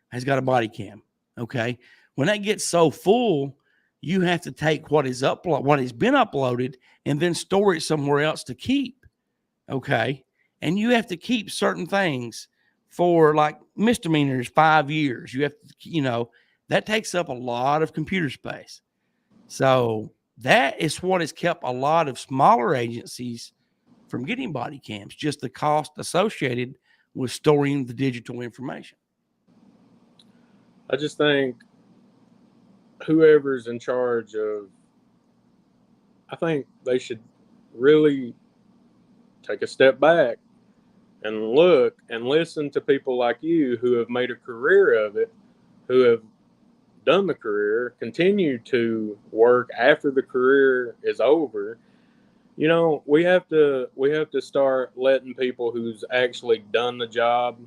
has got a body cam. Okay. When that gets so full, you have to take what has been uploaded and then store it somewhere else to keep. Okay. And you have to keep certain things for like misdemeanors, 5 years. You have to, that takes up a lot of computer space. So that is what has kept a lot of smaller agencies from getting body cams, just the cost associated with storing the digital information.
I just think whoever's in charge of, I think they should really take a step back and look and listen to people like you who have made a career of it, who have done the career, continue to work after the career is over. We have to start letting people who's actually done the job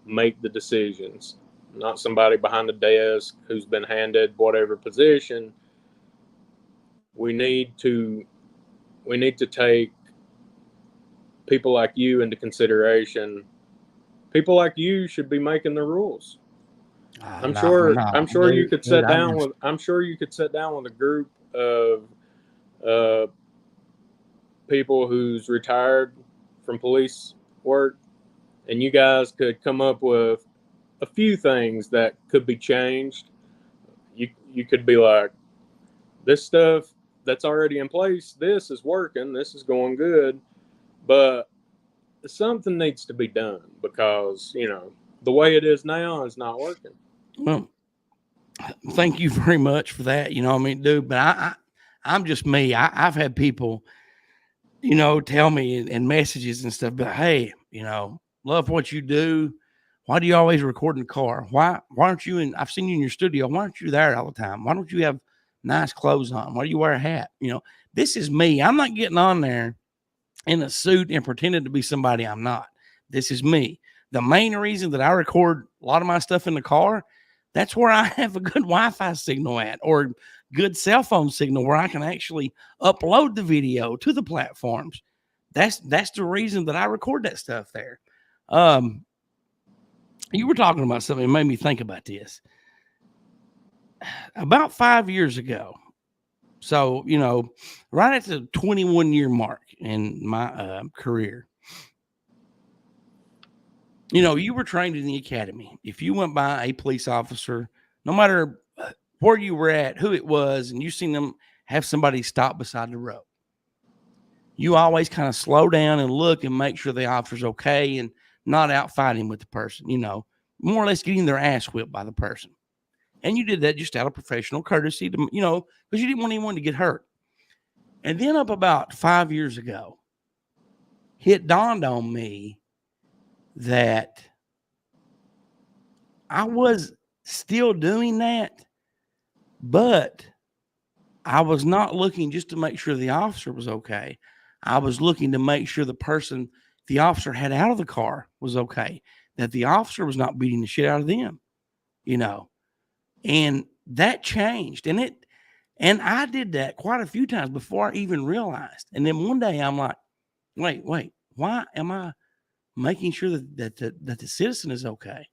make the decisions, not somebody behind the desk who's been handed whatever position. We need to take people like you into consideration. People like you should be making the rules. I'm sure you could sit down with a group of people who's retired from police work, and you guys could come up with a few things that could be changed. You could be like, this stuff that's already in place, this is working, this is going good, but something needs to be done because, the way it is now is not working.
Well, thank you very much for that. Dude, but I'm just me. I've had people, tell me in messages and stuff, but hey, love what you do. Why do you always record in the car? Why aren't you I've seen you in your studio. Why aren't you there all the time? Why don't you have nice clothes on? Why do you wear a hat? This is me. I'm not getting on there in a suit and pretending to be somebody I'm not. This is me. The main reason that I record a lot of my stuff in the car, that's where I have a good Wi-Fi signal at, or good cell phone signal where I can actually upload the video to the platforms. That's the reason that I record that stuff there. You were talking about something that made me think about this. About 5 years ago, so, right at the 21-year mark in my career, you were trained in the academy. If you went by a police officer, no matter where you were at, who it was, and you seen them have somebody stop beside the road, you always kind of slow down and look and make sure the officer's okay and not out fighting with the person, more or less getting their ass whipped by the person. And you did that just out of professional courtesy to, because you didn't want anyone to get hurt. And then up about 5 years ago, it dawned on me that I was still doing that, but I was not looking just to make sure the officer was okay. I was looking to make sure the officer had out of the car was okay, that the officer was not beating the shit out of them, and that changed. And I did that quite a few times before I even realized. And then one day I'm like, wait, why am I making sure that the citizen is okay?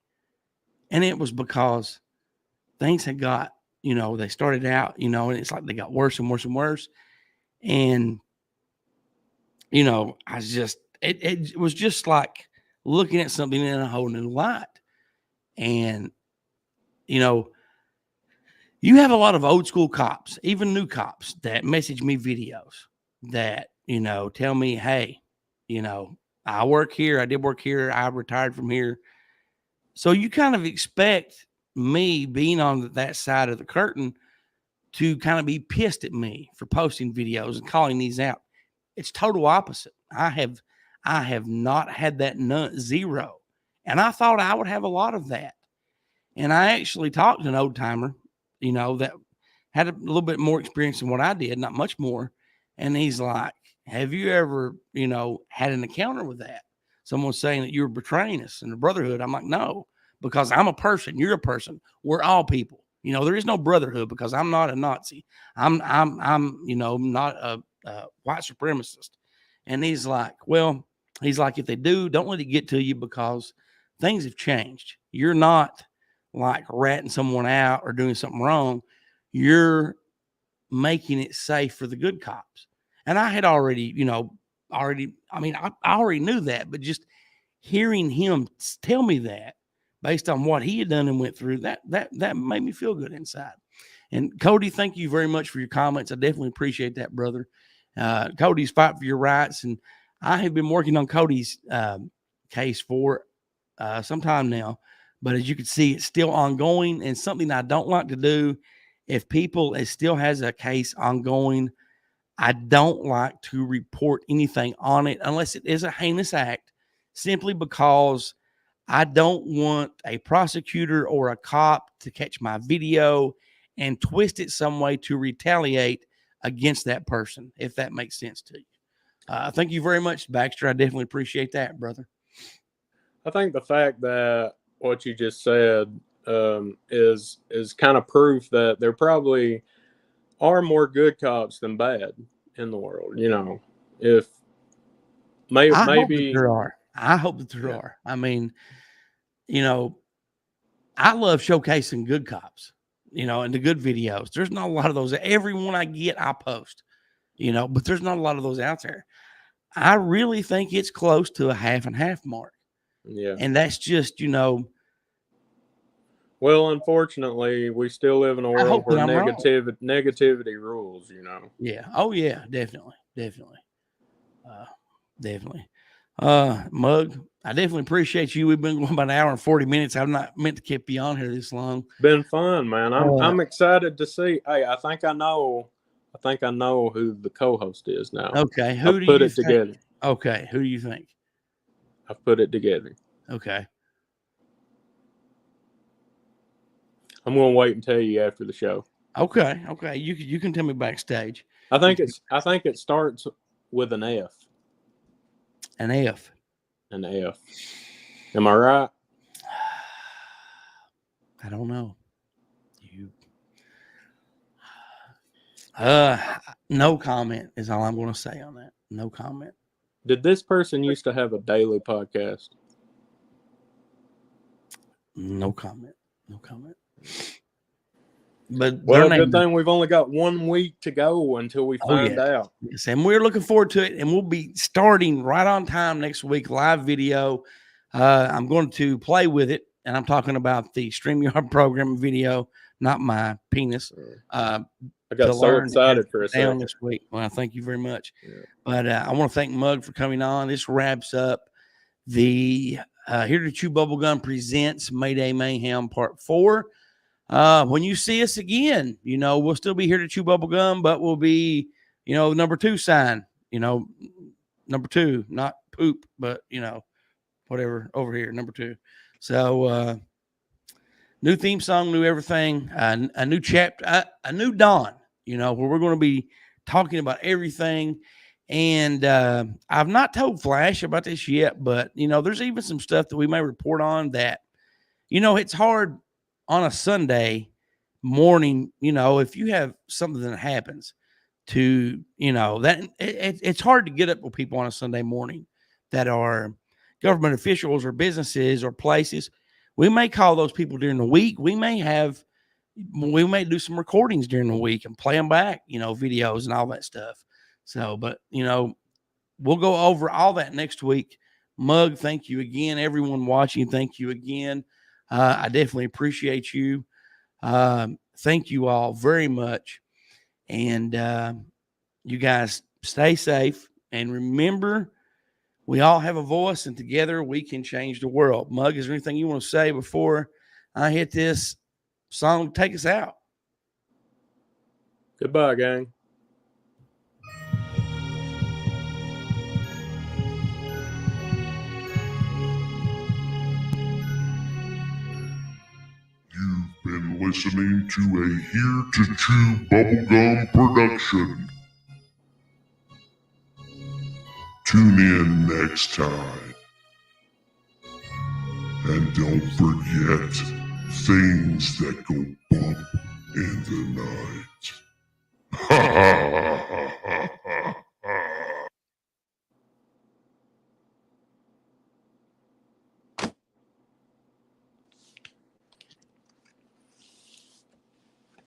And it was because things had got, they started out, and it's like they got worse and worse and worse. And, I just, it was just like looking at something in a whole new light. And, you have a lot of old school cops, even new cops, that message me videos that, tell me, hey, I work here. I did work here. I retired from here. So you kind of expect me being on that side of the curtain to kind of be pissed at me for posting videos and calling these out. It's total opposite. I have not had that zero. And I thought I would have a lot of that. And I actually talked to an old timer, that had a little bit more experience than what I did, not much more. And he's like, have you ever, had an encounter with that? Someone saying that you're betraying us in the brotherhood. I'm like, no, because I'm a person. You're a person. We're all people. There is no brotherhood because I'm not a Nazi. I'm not a white supremacist. And he's like, if they do, don't let it get to you because things have changed. You're not like ratting someone out or doing something wrong. You're making it safe for the good cops. And I had already, I already knew that, but just hearing him tell me that based on what he had done and went through, that made me feel good inside. And Cody, thank you very much for your comments. I definitely appreciate that, brother. Cody's fight for your rights, and I have been working on Cody's case for some time now. But as you can see, it's still ongoing, and something I don't like to do. If it still has a case ongoing, I don't like to report anything on it unless it is a heinous act, simply because I don't want a prosecutor or a cop to catch my video and twist it some way to retaliate against that person, if that makes sense to you. Thank you very much, Baxter. I definitely appreciate that, brother.
I think the fact that what you just said is kind of proof that there probably are more good cops than bad in the world. You know, if maybe
hope that there are. I hope that there are. I mean, you know, I love showcasing good cops, you know, and the good videos. There's not a lot of those. Every one I get, I post, you know, but there's not a lot of those out there. I really think it's close to a half and half mark.
Yeah.
And that's just, you know.
Well, unfortunately, we still live in a world where negativity rules, you know.
Yeah. Oh, yeah. Definitely. Definitely. Mug, I definitely appreciate you. We've been going about an hour and 40 minutes. I've not meant to keep you on here this long.
Been fun, man. I'm excited to see. Hey, I think I know who the co-host is now.
Okay.
Who do you put it together?
Okay. Who do you think?
I've put it together.
Okay.
I'm going to wait and tell you after the show.
Okay. Okay. You can tell me backstage.
I think it starts with an F.
An F.
An F. Am I right?
I don't know. No comment is all I'm going to say on that. No comment.
Did this person used to have a daily podcast?
No comment. No comment. But
well, good thing we've only got 1 week to go until we find out.
Yes, and we're looking forward to it. And we'll be starting right on time next week, live video. I'm going to play with it, and I'm talking about the StreamYard program video, not my penis.
I got so excited for a second
this week. Well, thank you very much.
Yeah.
But I want to thank Mug for coming on. This wraps up the Here to Chew Bubblegum presents Mayday Mayhem Part 4. When you see us again, you know, we'll still be Here to Chew Bubblegum, but we'll be, you know, number 2 sign, you know, number 2, not poop, but, you know, whatever over here, number 2. So, new theme song, new everything, a new chapter, a new dawn, you know, where we're going to be talking about everything. And I've not told Flash about this yet, but, you know, there's even some stuff that we may report on that, you know, it's hard on a Sunday morning, you know, if you have something that happens to, you know, that it's hard to get up with people on a Sunday morning that are government officials or businesses or places. We may call those people during the week. We may do some recordings during the week and play them back, you know, videos and all that stuff. So, but, you know, we'll go over all that next week. Mug, thank you again. Everyone watching, thank you again. I definitely appreciate you. Thank you all very much. And you guys stay safe. And remember, we all have a voice, and together we can change the world. Mug, is there anything you want to say before I hit this song to take us out?
Goodbye, gang.
You've been listening to a Here to Chew Bubblegum production. Tune in next time. And don't forget things that go bump in the night. Ha ha ha ha.